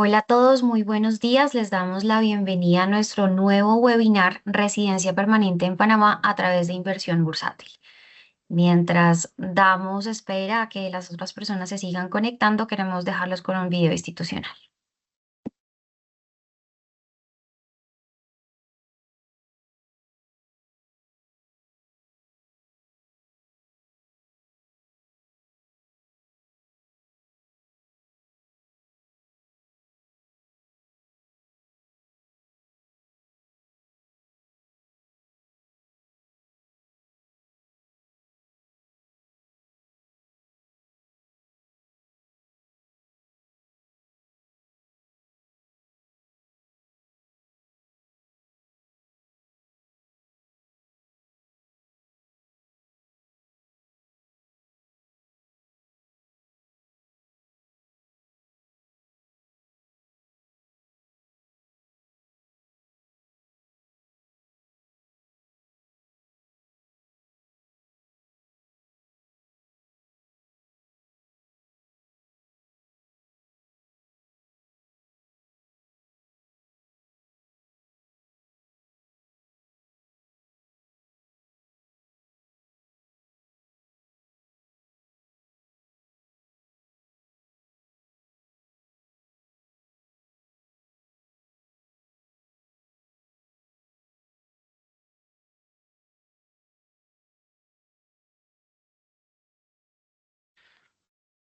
Hola a todos, muy buenos días. Les damos la bienvenida a nuestro nuevo webinar Residencia Permanente en Panamá a través de inversión bursátil. Mientras damos espera a que las otras personas se sigan conectando, queremos dejarlos con un video institucional.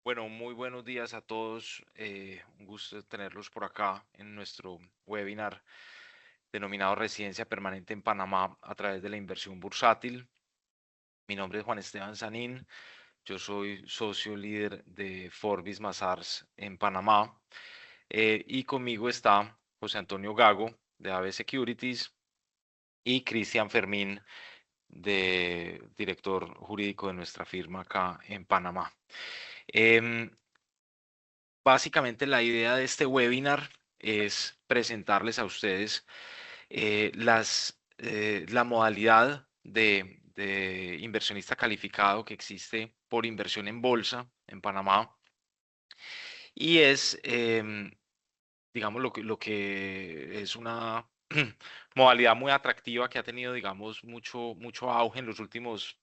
Bueno, muy buenos días a todos. Un gusto tenerlos por acá en nuestro webinar denominado Residencia Permanente en Panamá a través de la inversión bursátil. Mi nombre es Juan Esteban Sanín. Yo soy socio líder de Forbis Mazars en Panamá. Y conmigo está José Antonio Gago de AB Securities y Cristian Fermín, director jurídico de nuestra firma acá en Panamá. Em, Básicamente la idea de este webinar es presentarles a ustedes la modalidad de inversionista calificado que existe por inversión en bolsa en Panamá y es, digamos, lo que es una modalidad muy atractiva que ha tenido, digamos, mucho auge en los últimos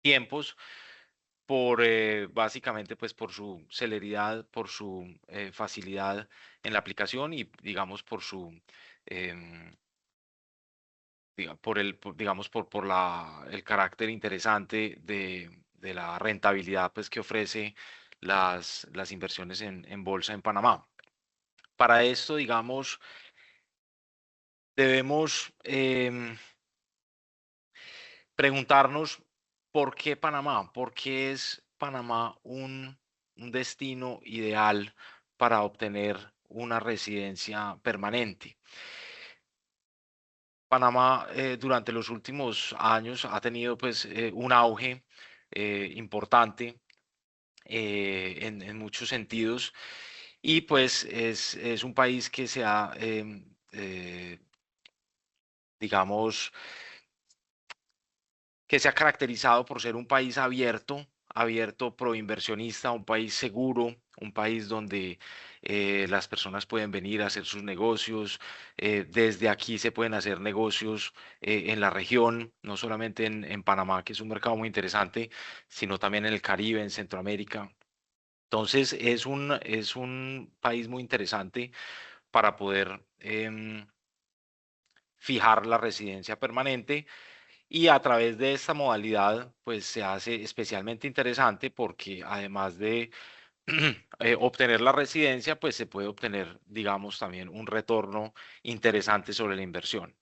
tiempos básicamente pues por su celeridad, por su facilidad en la aplicación y digamos por su em, digamos el carácter interesante de la rentabilidad pues que ofrece las inversiones en bolsa en Panamá. Para esto, digamos, debemos preguntarnos por qué Panamá, por qué es Panamá un destino ideal para obtener una residencia permanente. Panamá durante los últimos años ha tenido pues un auge importante en muchos sentidos y pues es un país que se ha, digamos, que se ha caracterizado por ser un país abierto, abierto proinversionista, un país seguro, un país donde las personas pueden venir a hacer sus negocios. Desde aquí se pueden hacer negocios en la región, no solamente en Panamá, que es un mercado muy interesante, sino también en el Caribe, en Centroamérica. Entonces es un país muy interesante para poder fijar la residencia permanente y a través de esta modalidad, pues se hace especialmente interesante porque además de obtener la residencia, pues se puede obtener, digamos, también un retorno interesante sobre la inversión.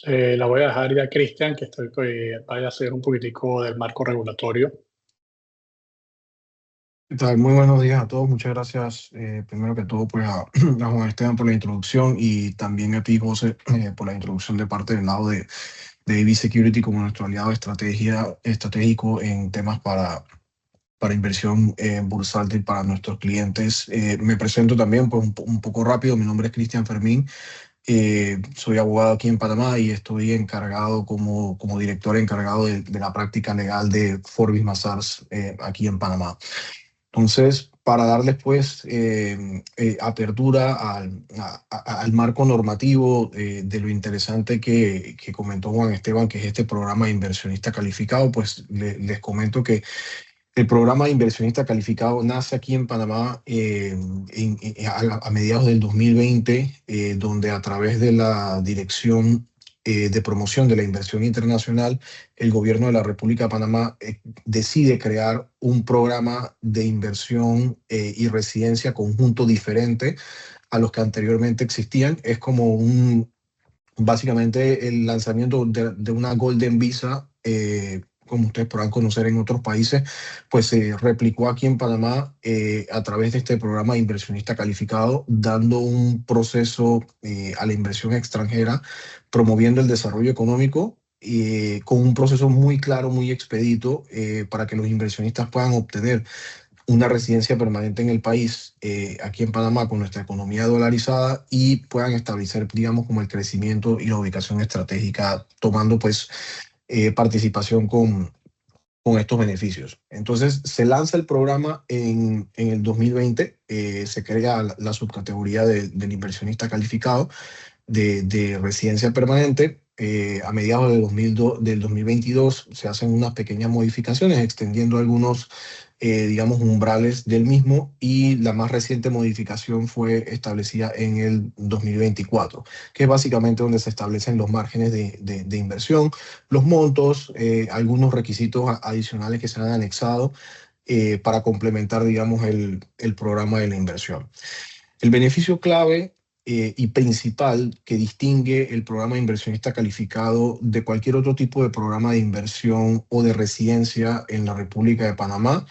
La voy a dejar ya a Cristian, que vaya a hacer un poquitico del marco regulatorio. ¿Qué tal? Muy buenos días a todos. Muchas gracias, primero que todo, pues a Juan Esteban por la introducción y también a ti, José, por la introducción de parte del lado de AB Security como nuestro aliado estratégico en temas para inversión bursátil para nuestros clientes. Me presento también pues, un poco rápido. Mi nombre es Cristian Fermín. Soy abogado aquí en Panamá y estoy encargado como director encargado de la práctica legal de Forbis Mazars aquí en Panamá. Entonces, para darles pues apertura al marco normativo de lo interesante que comentó Juan Esteban, que es este programa de inversionista calificado, pues les comento que el programa de inversionista calificado nace aquí en Panamá a mediados del 2020, donde a través de la Dirección de Promoción de la Inversión Internacional, el gobierno de la República de Panamá decide crear un programa de inversión y residencia conjunto diferente a los que anteriormente existían. Es como básicamente el lanzamiento de una Golden Visa, como ustedes podrán conocer en otros países, pues se replicó aquí en Panamá a través de este programa de inversionista calificado, dando un proceso a la inversión extranjera, promoviendo el desarrollo económico con un proceso muy claro, muy expedito, para que los inversionistas puedan obtener una residencia permanente en el país, aquí en Panamá, con nuestra economía dolarizada, y puedan establecer, digamos, como el crecimiento y la ubicación estratégica, tomando pues participación con estos beneficios. Entonces, se lanza el programa en el 2020, se crea la subcategoría del inversionista calificado de residencia permanente. A mediados del 2022 se hacen unas pequeñas modificaciones, extendiendo algunos, digamos, umbrales del mismo, y la más reciente modificación fue establecida en el 2024, que es básicamente donde se establecen los márgenes de inversión, los montos, algunos requisitos adicionales que se han anexado para complementar, digamos, el programa de la inversión. El beneficio clave y principal que distingue el programa de inversionista calificado de cualquier otro tipo de programa de inversión o de residencia en la República de Panamá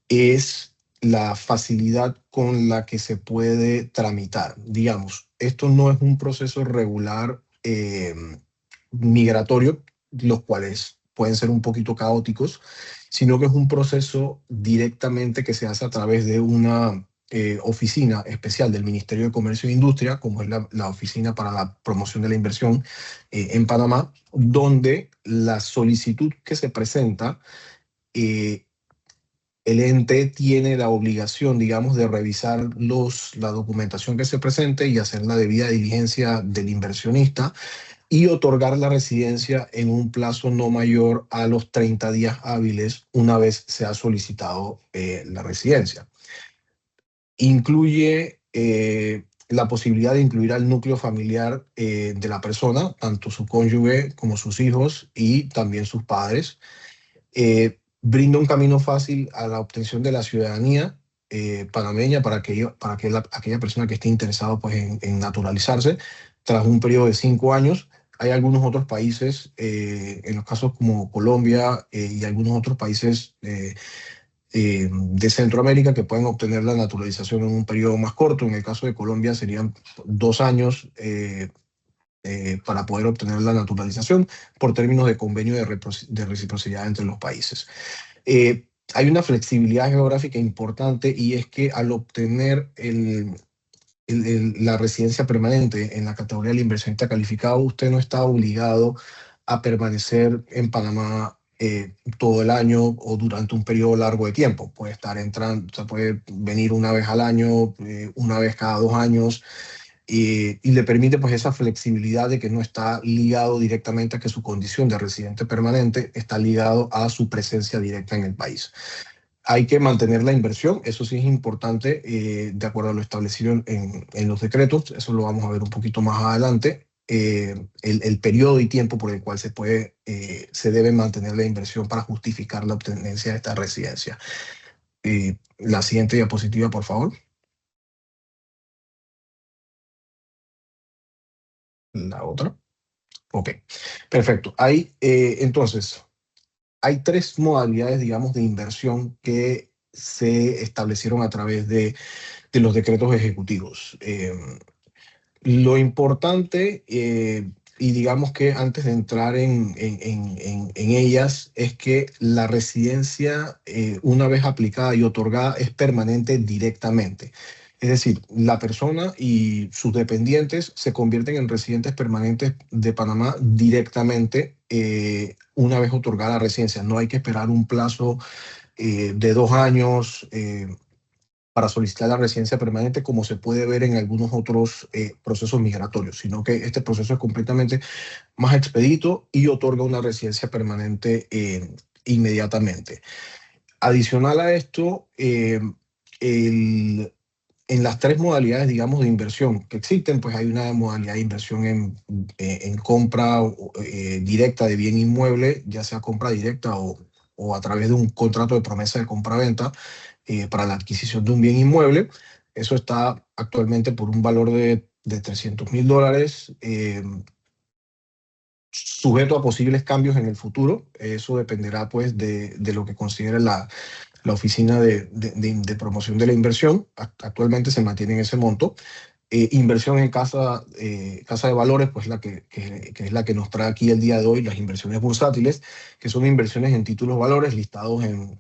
es la facilidad con la que se puede tramitar. Digamos, esto no es un proceso regular migratorio, los cuales pueden ser un poquito caóticos, sino que es un proceso directamente que se hace a través de una oficina especial del Ministerio de Comercio e Industria, como es la Oficina para la Promoción de la Inversión en Panamá, donde la solicitud que se presenta, el ente tiene la obligación, digamos, de revisar la documentación que se presente y hacer la debida diligencia del inversionista y otorgar la residencia en un plazo no mayor a los 30 días hábiles una vez se ha solicitado la residencia. Incluye la posibilidad de incluir al núcleo familiar de la persona, tanto su cónyuge como sus hijos y también sus padres. Brinda un camino fácil a la obtención de la ciudadanía panameña para aquella persona que esté interesada pues, en naturalizarse tras un periodo de 5 años. Hay algunos otros países, en los casos como Colombia y algunos otros países de Centroamérica, que pueden obtener la naturalización en un periodo más corto. En el caso de Colombia serían 2 años para poder obtener la naturalización por términos de convenio de reciprocidad entre los países. Hay una flexibilidad geográfica importante, y es que al obtener la residencia permanente en la categoría del inversionista calificado, usted no está obligado a permanecer en Panamá todo el año o durante un periodo largo de tiempo. Puede estar entrando, o sea, puede venir una vez al año, una vez cada 2 años, y le permite pues esa flexibilidad de que no está ligado directamente a que su condición de residente permanente está ligado a su presencia directa en el país. Hay que mantener la inversión, eso sí es importante, de acuerdo a lo establecido en los decretos. Eso lo vamos a ver un poquito más adelante. El periodo y tiempo por el cual se debe mantener la inversión para justificar la obtenencia de esta residencia. La siguiente diapositiva, por favor. La otra. Ok, perfecto. Entonces, hay 3 modalidades, digamos, de inversión que se establecieron a través de los decretos ejecutivos. Lo importante, y digamos que antes de entrar en ellas, es que la residencia, una vez aplicada y otorgada, es permanente directamente. Es decir, la persona y sus dependientes se convierten en residentes permanentes de Panamá directamente una vez otorgada la residencia. No hay que esperar un plazo de 2 años para solicitar la residencia permanente, como se puede ver en algunos otros procesos migratorios, sino que este proceso es completamente más expedito y otorga una residencia permanente inmediatamente. Adicional a esto, en las tres modalidades, digamos, de inversión que existen, pues hay una modalidad de inversión en compra directa de bien inmueble, ya sea compra directa o a través de un contrato de promesa de compra-venta para la adquisición de un bien inmueble. Eso está actualmente por un valor de $300,000, sujeto a posibles cambios en el futuro. Eso dependerá pues de lo que considere la oficina de promoción de la inversión. Actualmente se mantiene en ese monto. Inversión en casa de valores, pues que es la que nos trae aquí el día de hoy, las inversiones bursátiles, que son inversiones en títulos valores listados en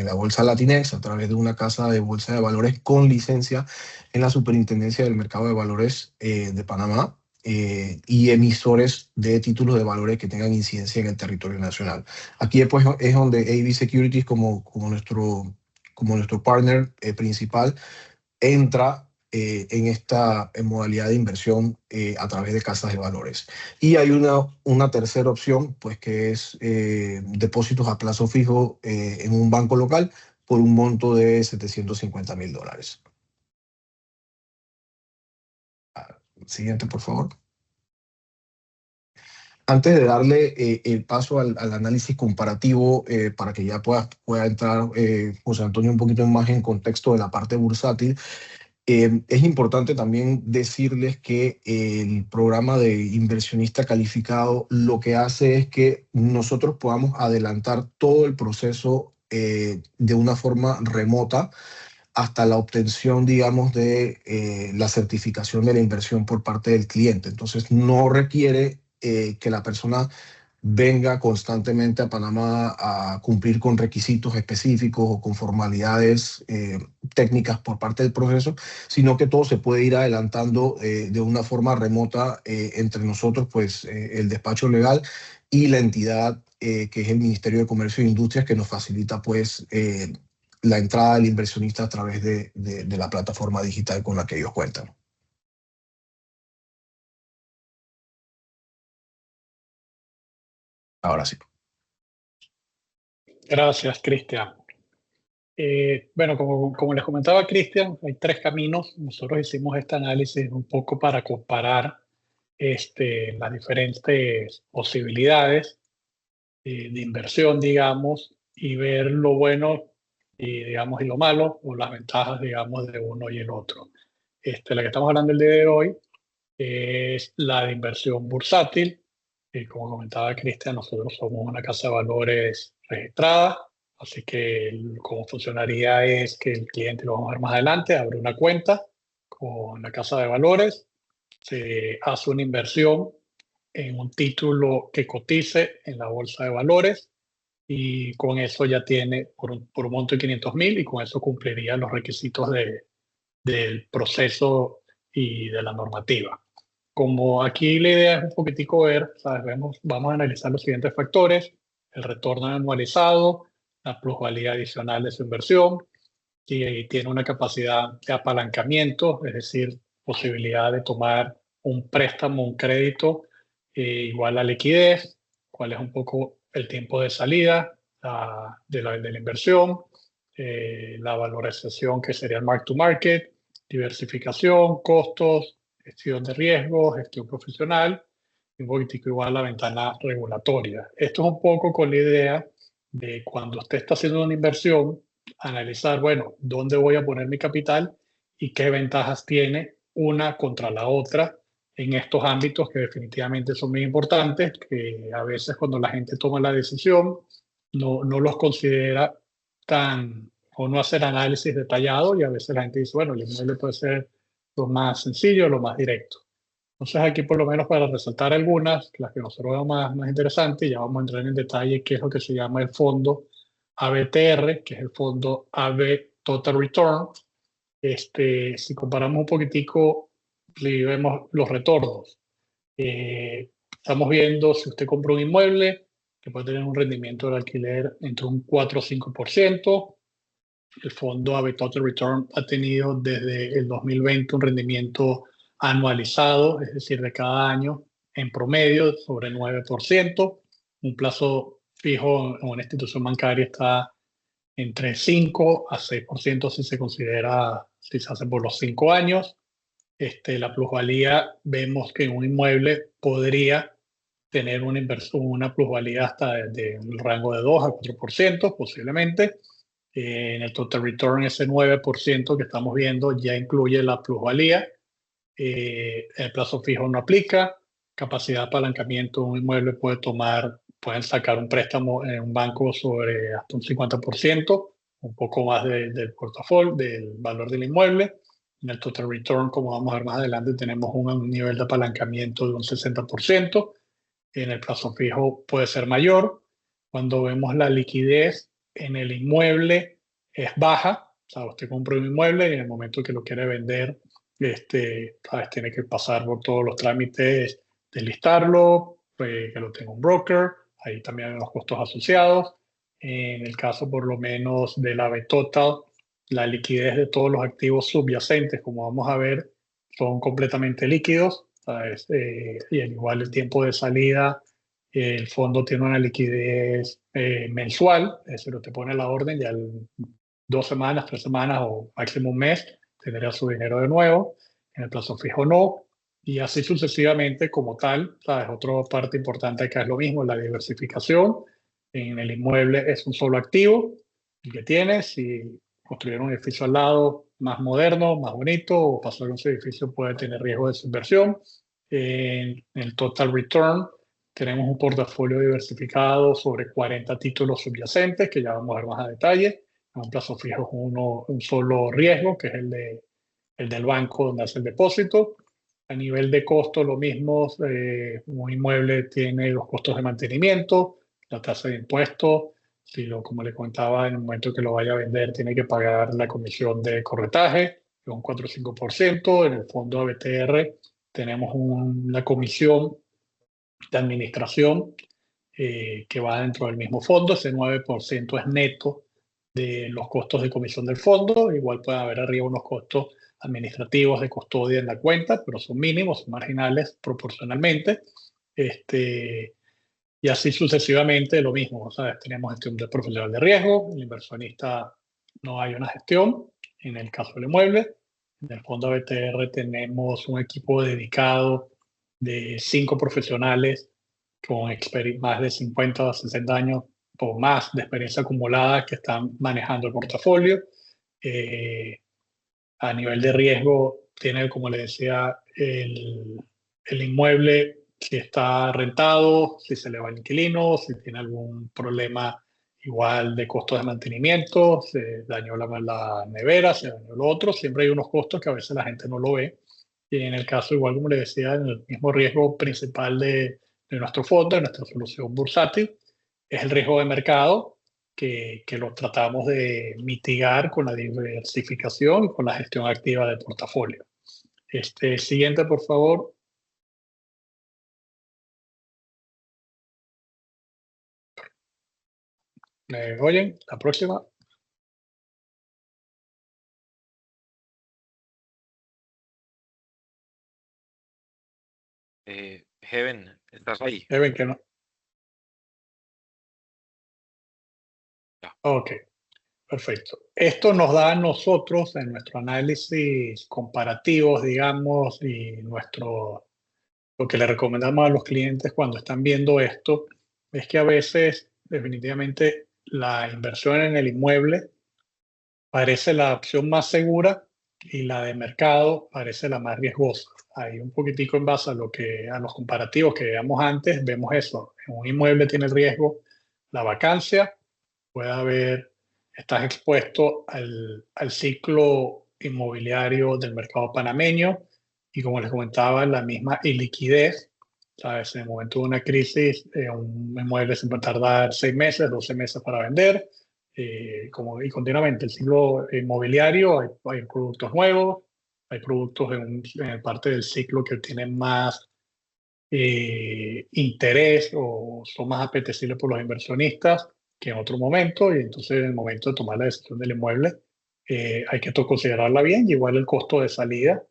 la bolsa Latinex a través de una casa de bolsa de valores con licencia en la Superintendencia del Mercado de Valores de Panamá, y emisores de títulos de valores que tengan incidencia en el territorio nacional. Aquí pues, es donde AB Securities como nuestro partner principal entra en esta modalidad de inversión a través de casas de valores. Y hay una tercera opción, pues que es depósitos a plazo fijo en un banco local por un monto de $750,000. Siguiente, por favor. Antes de darle el paso al análisis comparativo, para que ya pueda entrar José Antonio un poquito más en contexto de la parte bursátil, es importante también decirles que el programa de inversionista calificado lo que hace es que nosotros podamos adelantar todo el proceso de una forma remota hasta la obtención, digamos, de la certificación de la inversión por parte del cliente. Entonces, no requiere que la persona venga constantemente a Panamá a cumplir con requisitos específicos o con formalidades técnicas por parte del proceso, sino que todo se puede ir adelantando de una forma remota entre nosotros, pues el despacho legal y la entidad que es el Ministerio de Comercio e Industrias, que nos facilita pues la entrada del inversionista a través de la plataforma digital con la que ellos cuentan. Ahora sí. Gracias, Cristian. Bueno, como les comentaba Cristian, hay tres caminos. Nosotros hicimos este análisis un poco para comparar las diferentes posibilidades de inversión, digamos, y ver lo bueno y, digamos, y lo malo, o las ventajas, digamos, de uno y el otro. La que estamos hablando el día de hoy es la de inversión bursátil. Como comentaba Cristian, nosotros somos una casa de valores registrada, así que cómo funcionaría es que el cliente, lo vamos a ver más adelante, abre una cuenta con la casa de valores, se hace una inversión en un título que cotice en la bolsa de valores y con eso ya tiene por un monto de 500,000 y con eso cumpliría los requisitos del proceso y de la normativa. Como aquí la idea es un poquitico ver, ¿sabes? Vamos a analizar los siguientes factores: el retorno anualizado, la plusvalía adicional de su inversión, y tiene una capacidad de apalancamiento, es decir, posibilidad de tomar un préstamo, un crédito igual a liquidez, cuál es un poco el tiempo de salida de la inversión, la valorización que sería el mark to market, diversificación, costos, gestión de riesgo, gestión profesional, y un poquitico igual la ventana regulatoria. Esto es un poco con la idea de cuando usted está haciendo una inversión, analizar, bueno, dónde voy a poner mi capital y qué ventajas tiene una contra la otra en estos ámbitos que definitivamente son muy importantes, que a veces cuando la gente toma la decisión no los considera tan, o no hacer análisis detallado, y a veces la gente dice, bueno, el inmueble puede ser lo más sencillo, lo más directo. Entonces aquí por lo menos para resaltar algunas, las que nosotros vemos más interesantes, ya vamos a entrar en detalle qué es lo que se llama el fondo ABTR, que es el fondo AB Total Return. Si comparamos un poquitico, y vemos los retornos. Estamos viendo si usted compra un inmueble que puede tener un rendimiento del alquiler entre un 4 o 5%, El fondo AB Total Return ha tenido desde el 2020 un rendimiento anualizado, es decir, de cada año en promedio sobre 9%. Un plazo fijo en una institución bancaria está entre 5 a 6% si se considera, si se hace por los 5 años. La plusvalía, vemos que un inmueble podría tener una plusvalía hasta de un rango de 2 a 4% posiblemente. En el total return, ese 9% que estamos viendo ya incluye la plusvalía. El plazo fijo no aplica. Capacidad de apalancamiento, un inmueble pueden sacar un préstamo en un banco sobre hasta un 50%, un poco más del portafolio, del valor del inmueble. En el total return, como vamos a ver más adelante, tenemos un nivel de apalancamiento de un 60%. En el plazo fijo puede ser mayor. Cuando vemos la liquidez en el inmueble es baja. O sea, usted compra un inmueble y en el momento que lo quiere vender, tiene que pasar por todos los trámites de listarlo, que lo tenga un broker. Ahí también hay unos costos asociados. En el caso, por lo menos, del AB Total, la liquidez de todos los activos subyacentes, como vamos a ver, son completamente líquidos. Y al igual el tiempo de salida, el fondo tiene una liquidez mensual, es decir, usted pone la orden, ya 2 semanas, 3 semanas o máximo un mes, tendría su dinero de nuevo. En el plazo fijo no, y así sucesivamente como tal. ¿Sabes? Otra parte importante acá es lo mismo, la diversificación. En el inmueble es un solo activo el que tiene. Si construir un edificio al lado más moderno, más bonito, o pasar un edificio puede tener riesgo de subversión. En el total return tenemos un portafolio diversificado sobre 40 títulos subyacentes, que ya vamos a ver más a detalle. En un plazo fijo es un solo riesgo, que es el del banco donde hace el depósito. A nivel de costo, lo mismo, un inmueble tiene los costos de mantenimiento, la tasa de impuestos. Como le contaba, en el momento que lo vaya a vender, tiene que pagar la comisión de corretaje, que es un 4 o 5%. En el fondo ABTR tenemos una comisión de administración que va dentro del mismo fondo. Ese 9% es neto de los costos de comisión del fondo. Igual puede haber arriba unos costos administrativos de custodia en la cuenta, pero son mínimos, son marginales proporcionalmente. Y así sucesivamente lo mismo, ¿sabes? Tenemos gestión del profesional de riesgo, el inversionista no hay una gestión, en el caso del inmueble. En el fondo ABTR tenemos un equipo dedicado de 5 profesionales con más de 50 o 60 años o más de experiencia acumulada que están manejando el portafolio. A nivel de riesgo, tiene, como le decía, el inmueble, si está rentado, si se le va el inquilino, si tiene algún problema igual de costos de mantenimiento, se dañó la nevera, se dañó lo otro. Siempre hay unos costos que a veces la gente no lo ve. Y en el caso, igual como le decía, en el mismo riesgo principal de nuestro fondo, de nuestra solución bursátil, es el riesgo de mercado, que lo tratamos de mitigar con la diversificación y con la gestión activa del portafolio. Siguiente, por favor. ¿Me oyen? La próxima. Heaven, ¿estás ahí? Ven que no. Ya. Ok, perfecto. Esto nos da a nosotros, en nuestro análisis comparativos, digamos, y lo que le recomendamos a los clientes cuando están viendo esto, es que a veces, definitivamente, la inversión en el inmueble parece la opción más segura y la de mercado parece la más riesgosa. Ahí un poquitico en base a los comparativos que veíamos antes, vemos eso. En un inmueble tiene riesgo la vacancia, estás expuesto al ciclo inmobiliario del mercado panameño y, como les comentaba, la misma iliquidez. ¿Sabes? En el momento de una crisis, un inmueble se puede tardar 6 meses, 12 meses para vender. Y continuamente el ciclo inmobiliario, hay productos nuevos, hay productos en parte del ciclo que tienen más interés o son más apetecibles por los inversionistas. que en otro momento, y entonces en el momento de tomar la decisión del inmueble hay que considerarla bien, y igual el costo de salida,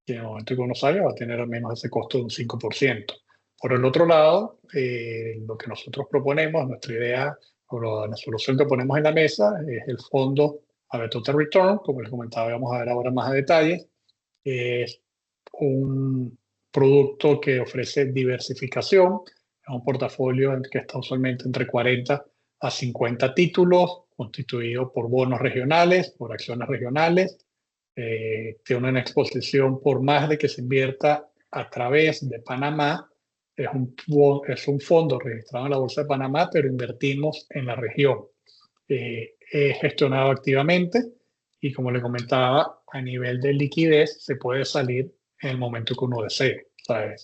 que en el momento que uno salga va a tener al menos ese costo de un 5%. Por el otro lado, lo que nosotros proponemos, nuestra idea o la solución que ponemos en la mesa es el fondo a Total Return, como les comentaba, vamos a ver ahora más a detalle. Es un producto que ofrece diversificación, es un portafolio que está usualmente entre 40 a 50 títulos, constituido por bonos regionales, por acciones regionales. Tiene una exposición por más de que se invierta a través de Panamá. Es un fondo registrado en la Bolsa de Panamá, pero invertimos en la región. Es gestionado activamente y, como le comentaba, a nivel de liquidez se puede salir en el momento que uno desee. O sea,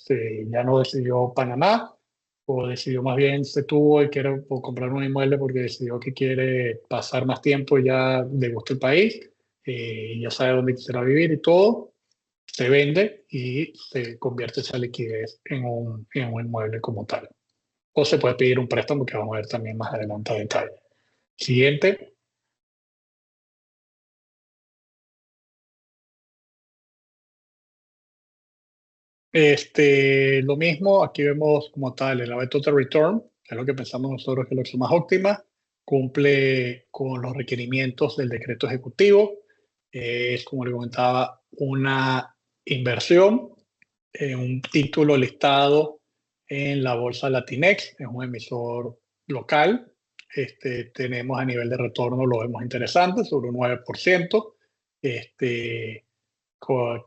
ya no decidió Panamá, o decidió más bien se tuvo y quiere comprar un inmueble porque decidió que quiere pasar más tiempo y ya le gusta el país, ya sabe dónde quisiera vivir y todo, se vende y se convierte esa liquidez en un inmueble como tal. O se puede pedir un préstamo, que vamos a ver también más adelante a detalle. Siguiente. Lo mismo, aquí vemos como tal el AVE Total Return, que es lo que pensamos nosotros que es la opción más óptima, cumple con los requerimientos del decreto ejecutivo, es, como le comentaba, una inversión en un título listado en la bolsa Latinex, es un emisor local. Tenemos a nivel de retorno, lo vemos interesante, sobre un 9%.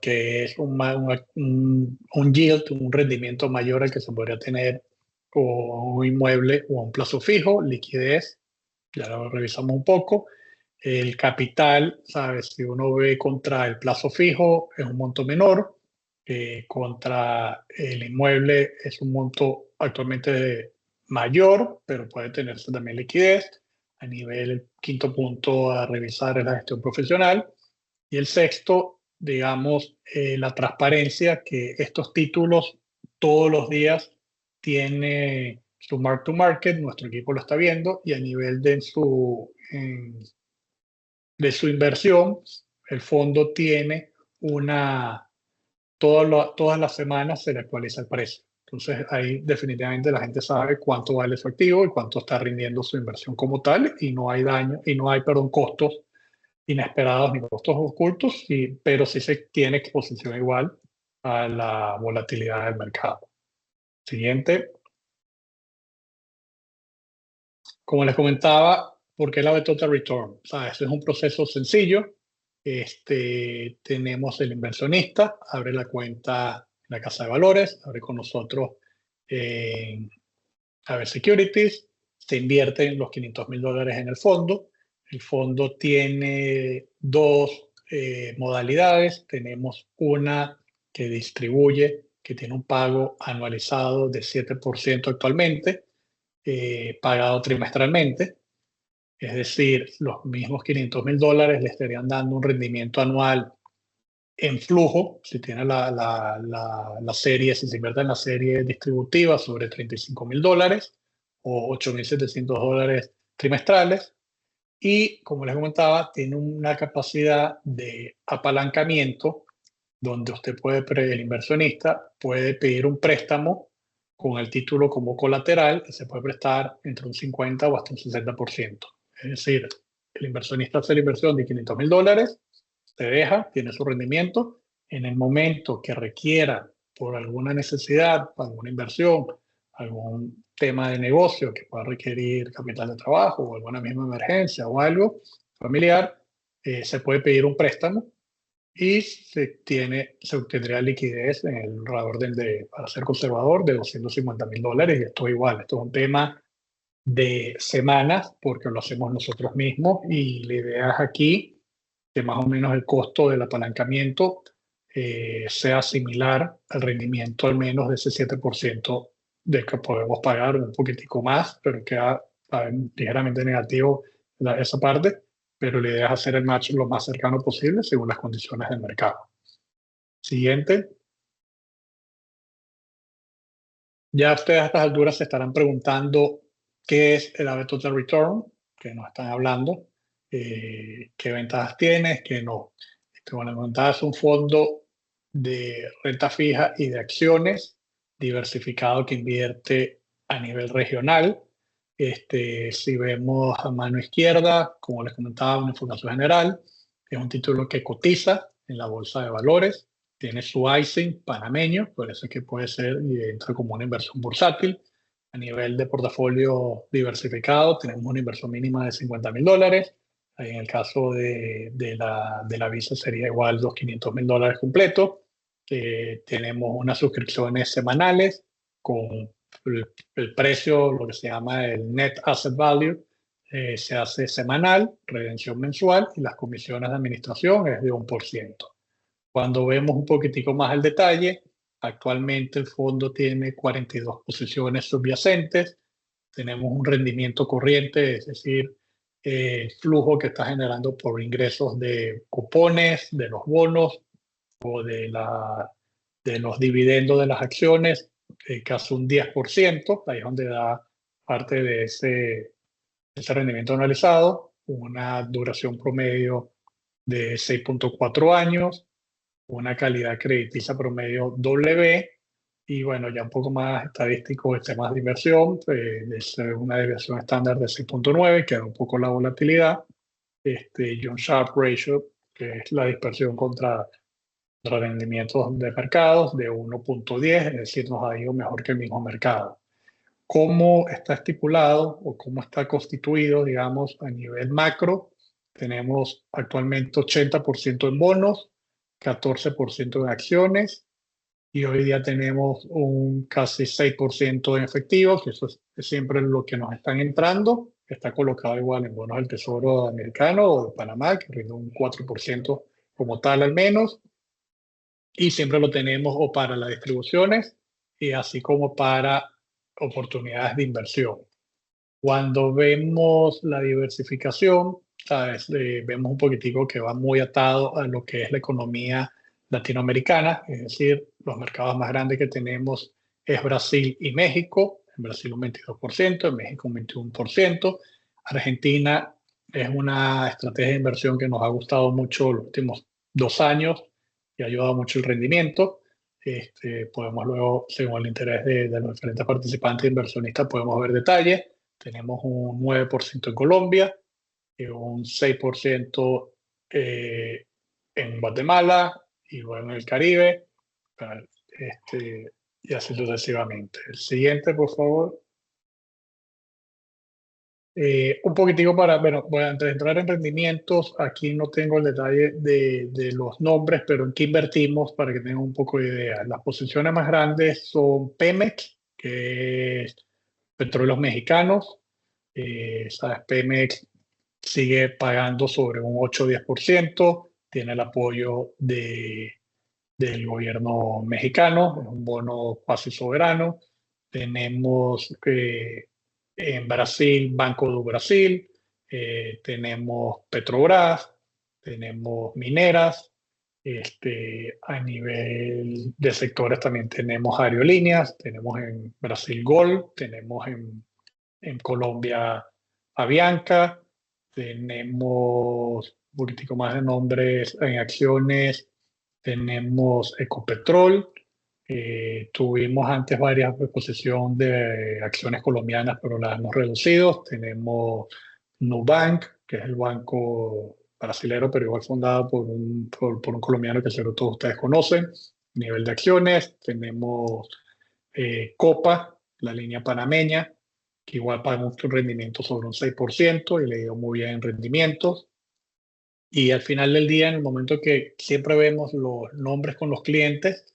Que es un yield, un rendimiento mayor al que se podría tener con un inmueble o a un plazo fijo, liquidez, ya lo revisamos un poco. El capital, ¿sabes? Si uno ve contra el plazo fijo, es un monto menor. Contra el inmueble es un monto actualmente mayor, pero puede tenerse también liquidez. A nivel, el quinto punto a revisar es la gestión profesional. Y el sexto, digamos, la transparencia, que estos títulos todos los días tiene su mark to market, nuestro equipo lo está viendo, y a nivel de su inversión, el fondo tiene todas las semanas se le actualiza el precio. Entonces ahí definitivamente la gente sabe cuánto vale su activo y cuánto está rindiendo su inversión como tal, y no hay costos inesperados ni costos ocultos, pero sí se tiene exposición igual a la volatilidad del mercado. Siguiente. Como les comentaba, ¿por qué la Total Return? O sea, este es un proceso sencillo. Tenemos el inversionista, abre la cuenta en la casa de valores, abre con nosotros Aave Securities, se invierten los $500,000 en el fondo. El fondo tiene dos modalidades. Tenemos una que distribuye, que tiene un pago anualizado de 7% actualmente, pagado trimestralmente. Es decir, los mismos $500,000 le estarían dando un rendimiento anual en flujo, si tiene la serie, si se invierte en la serie distributiva, sobre $35,000 o $8,700 trimestrales. Y, como les comentaba, tiene una capacidad de apalancamiento donde el inversionista puede pedir un préstamo con el título como colateral, que se puede prestar entre un 50 o hasta un 60%. Es decir, el inversionista hace la inversión de $500,000, se deja, tiene su rendimiento. En el momento que requiera, por alguna necesidad, alguna inversión, algún tema de negocio que pueda requerir capital de trabajo o alguna misma emergencia o algo familiar, se puede pedir un préstamo y se obtendría liquidez en el orden para ser conservador, de $250,000. Y esto igual, esto es un tema de semanas porque lo hacemos nosotros mismos, y la idea es aquí que más o menos el costo del apalancamiento sea similar al rendimiento al menos de ese 7% de que podemos pagar, un poquitico más, pero queda ligeramente negativo esa parte, pero la idea es hacer el match lo más cercano posible según las condiciones del mercado. Siguiente. Ya ustedes a estas alturas se estarán preguntando ¿Qué es el Average Total Return? Que nos están hablando. ¿Qué ventajas tienes? ¿Qué no? Bueno, la ventaja es un fondo de renta fija y de acciones diversificado que invierte a nivel regional. Si vemos a mano izquierda, como les comentaba, una información general, es un título que cotiza en la bolsa de valores, tiene su ISIN panameño, por eso es que puede ser y entra como una inversión bursátil. A nivel de portafolio diversificado, tenemos una inversión mínima de $50,000. En el caso de la Visa sería igual los $500,000 completos. Tenemos unas suscripciones semanales con el precio, lo que se llama el Net Asset Value, se hace semanal, redención mensual y las comisiones de administración es de 1%. Cuando vemos un poquitico más el detalle, actualmente el fondo tiene 42 posiciones subyacentes, tenemos un rendimiento corriente, es decir, el flujo que está generando por ingresos de cupones, de los bonos o de los dividendos de las acciones, casi un 10%, ahí es donde da parte de ese rendimiento anualizado, una duración promedio de 6.4 años, una calidad crediticia promedio W, y bueno, ya un poco más estadístico, temas de inversión, es una desviación estándar de 6.9, que da un poco la volatilidad, John Sharp Ratio, que es la dispersión contra rendimientos de mercados, de 1.10, es decir, nos ha ido mejor que el mismo mercado. ¿Cómo está estipulado o cómo está constituido, digamos, a nivel macro? Tenemos actualmente 80% en bonos, 14% en acciones, y hoy día tenemos un casi 6% en efectivo, que eso es siempre lo que nos están entrando. Está colocado igual en bonos del Tesoro americano o de Panamá, que rinde un 4% como tal al menos. Y siempre lo tenemos o para las distribuciones y así como para oportunidades de inversión. Cuando vemos la diversificación, ¿sabes? Vemos un poquitico que va muy atado a lo que es la economía latinoamericana, es decir, los mercados más grandes que tenemos es Brasil y México, en Brasil un 22%, en México un 21%. Argentina es una estrategia de inversión que nos ha gustado mucho los últimos 2 años y ha ayudado mucho el rendimiento. Podemos luego, según el interés de los diferentes participantes e inversionistas, podemos ver detalles. Tenemos un 9% en Colombia, un 6% en Guatemala y luego en el Caribe, y así sucesivamente. El siguiente, por favor. Un poquitico bueno, antes de entrar en rendimientos, aquí no tengo el detalle de los nombres, pero en qué invertimos para que tengan un poco de idea. Las posiciones más grandes son Pemex, que es Petróleos Mexicanos. ¿Sabes? Pemex sigue pagando sobre un 8 o 10%, tiene el apoyo del gobierno mexicano, es un bono cuasi soberano. Tenemos en Brasil, Banco do Brasil, tenemos Petrobras, tenemos mineras, a nivel de sectores también tenemos aerolíneas, tenemos en Brasil Gol, tenemos en Colombia Avianca, tenemos un poquitico más de nombres en acciones, tenemos Ecopetrol, tuvimos antes varias posiciones de acciones colombianas, pero las hemos reducido. Tenemos Nubank, que es el banco brasilero, pero igual fundado por un colombiano que seguro todos ustedes conocen. A nivel de acciones, tenemos Copa, la línea panameña, que igual paga un rendimiento sobre un 6% y le dio muy bien en rendimientos. Y al final del día, en el momento que siempre vemos los nombres con los clientes,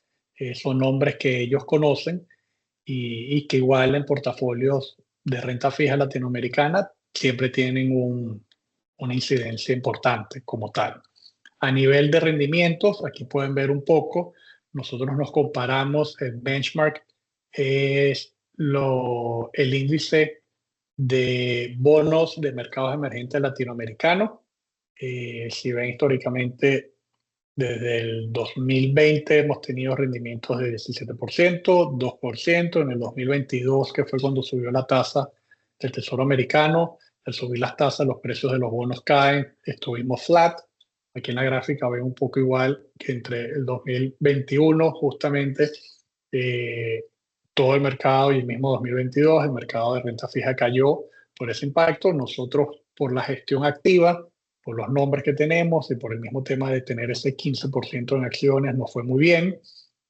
son nombres que ellos conocen y que igual en portafolios de renta fija latinoamericana siempre tienen una incidencia importante como tal. A nivel de rendimientos, aquí pueden ver un poco, nosotros nos comparamos, el benchmark es el índice de bonos de mercados emergentes latinoamericanos. Si ven históricamente, desde el 2020 hemos tenido rendimientos de 17%, 2%, en el 2022, que fue cuando subió la tasa, del Tesoro americano. Al subir las tasas, los precios de los bonos caen, estuvimos flat. Aquí en la gráfica ven un poco igual que entre el 2021, justamente, todo el mercado y el mismo 2022, el mercado de renta fija cayó por ese impacto. Nosotros, por la gestión activa, por los nombres que tenemos y por el mismo tema de tener ese 15% en acciones, nos fue muy bien.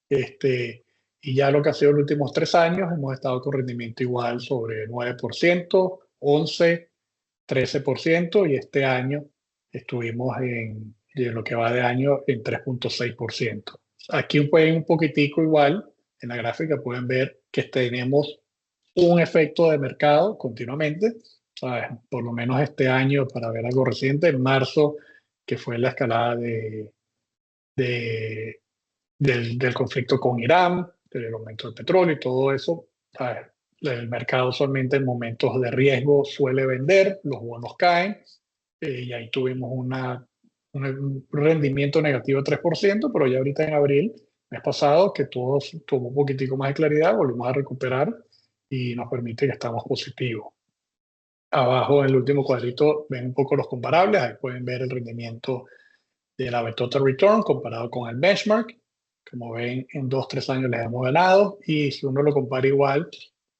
Y ya lo que ha sido los últimos 3 años, hemos estado con rendimiento igual sobre 9%, 11%, 13%, y este año estuvimos de lo que va de año en 3.6%. Aquí pueden un poquitico igual, en la gráfica pueden ver que tenemos un efecto de mercado continuamente, ¿sabes? Por lo menos este año, para ver algo reciente, en marzo, que fue la escalada del conflicto con Irán, del aumento del petróleo y todo eso, ¿sabes? El mercado solamente en momentos de riesgo suele vender, los bonos caen, y ahí tuvimos un rendimiento negativo de 3%, pero ya ahorita en abril, mes pasado, que todo tuvo un poquitico más de claridad, volvimos a recuperar y nos permite que estamos positivos. Abajo en el último cuadrito ven un poco los comparables, ahí pueden ver el rendimiento de la Total Return comparado con el benchmark. Como ven, en 2-3 años les hemos ganado, y si uno lo compara igual,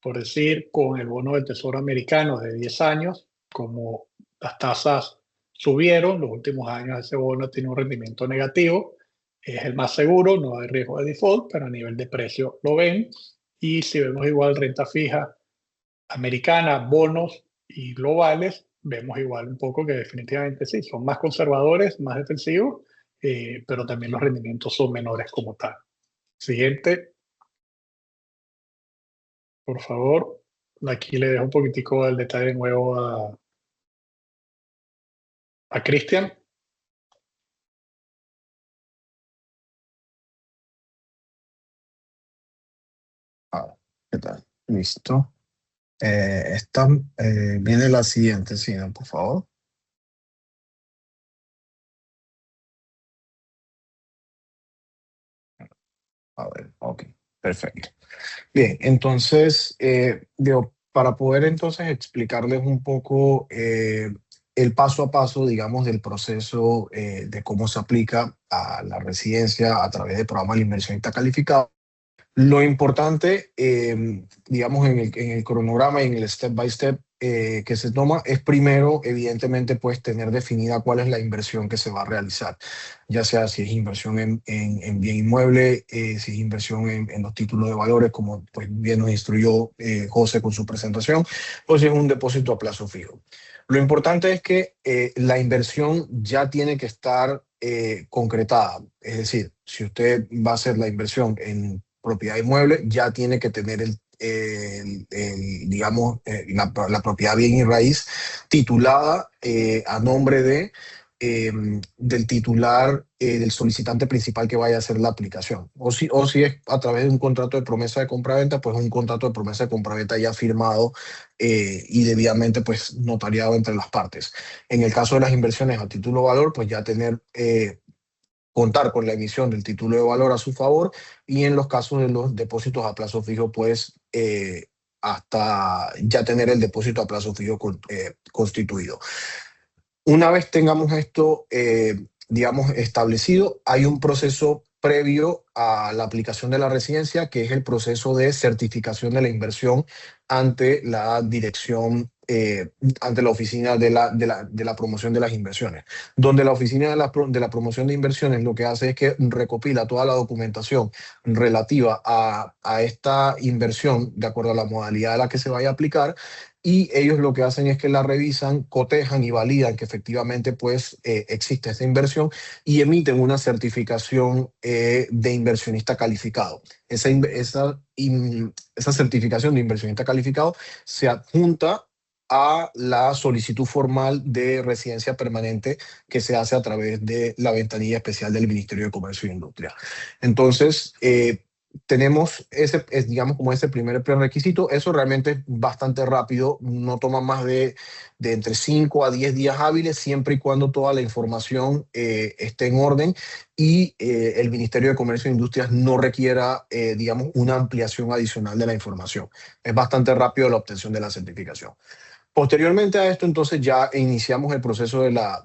por decir, con el bono del Tesoro americano de 10 años, como las tasas subieron, los últimos años ese bono tiene un rendimiento negativo, es el más seguro, no hay riesgo de default, pero a nivel de precio lo ven. Y si vemos igual renta fija americana, bonos y globales, vemos igual un poco que definitivamente sí, son más conservadores, más defensivos, pero también los rendimientos son menores como tal. Siguiente, por favor. Aquí le dejo un poquitico el detalle de nuevo a Cristian. ¿Qué tal? Listo. Viene la siguiente, sí, ¿no? Por favor. A ver, ok, perfecto. Bien, entonces, para poder entonces explicarles un poco el paso a paso, digamos, del proceso de cómo se aplica a la residencia a través del programa de inversionista calificado. Lo importante, digamos, en el cronograma y en el step by step que se toma es primero, evidentemente, pues tener definida cuál es la inversión que se va a realizar, ya sea si es inversión en bien inmueble, si es inversión en los títulos de valores, como pues bien nos instruyó José con su presentación, o si es un depósito a plazo fijo. Lo importante es que la inversión ya tiene que estar concretada, es decir, si usted va a hacer la inversión en propiedad inmueble, ya tiene que tener digamos, la propiedad bien y raíz titulada a nombre del titular, del solicitante principal que vaya a hacer la aplicación. O si es a través de un contrato de promesa de compraventa, pues un contrato de promesa de compraventa ya firmado y debidamente pues notariado entre las partes. En el caso de las inversiones a título de valor, pues ya contar con la emisión del título de valor a su favor, y en los casos de los depósitos a plazo fijo, pues hasta ya tener el depósito a plazo fijo constituido. Una vez tengamos esto, digamos, establecido, hay un proceso previo a la aplicación de la residencia, que es el proceso de certificación de la inversión ante la dirección, ante la oficina de la promoción de las inversiones, donde la oficina de la promoción de inversiones lo que hace es que recopila toda la documentación relativa a esta inversión de acuerdo a la modalidad a la que se vaya a aplicar, y ellos lo que hacen es que la revisan, cotejan y validan que efectivamente pues existe esta inversión, y emiten una certificación de inversionista calificado. Esa certificación de inversionista calificado se adjunta a la solicitud formal de residencia permanente que se hace a través de la ventanilla especial del Ministerio de Comercio e Industria. Entonces, tenemos digamos, como ese primer prerequisito. Eso realmente es bastante rápido, no toma más de entre 5 a 10 días hábiles, siempre y cuando toda la información esté en orden y el Ministerio de Comercio e Industrias no requiera, digamos, una ampliación adicional de la información. Es bastante rápido la obtención de la certificación. Posteriormente a esto, entonces, ya iniciamos el proceso de la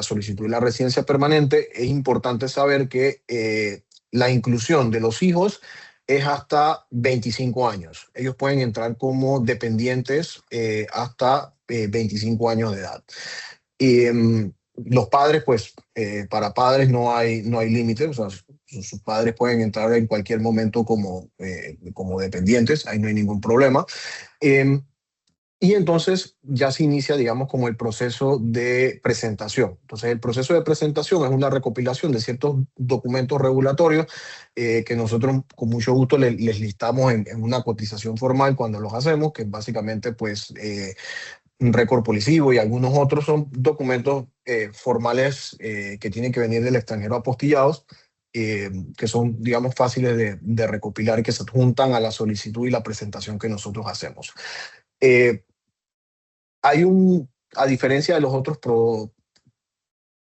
solicitud de la residencia permanente. Es importante saber que la inclusión de los hijos es hasta 25 años. Ellos pueden entrar como dependientes hasta 25 años de edad. Y los padres, pues, para padres no hay límite. O sea, sus padres pueden entrar en cualquier momento como dependientes, ahí no hay ningún problema. Y entonces ya se inicia, digamos, como el proceso de presentación. Entonces, el proceso de presentación es una recopilación de ciertos documentos regulatorios que nosotros con mucho gusto les listamos en una cotización formal cuando los hacemos, que básicamente, pues, un récord policivo y algunos otros son documentos formales que tienen que venir del extranjero apostillados, que son, digamos, fáciles de recopilar y que se adjuntan a la solicitud y la presentación que nosotros hacemos. A diferencia de los otros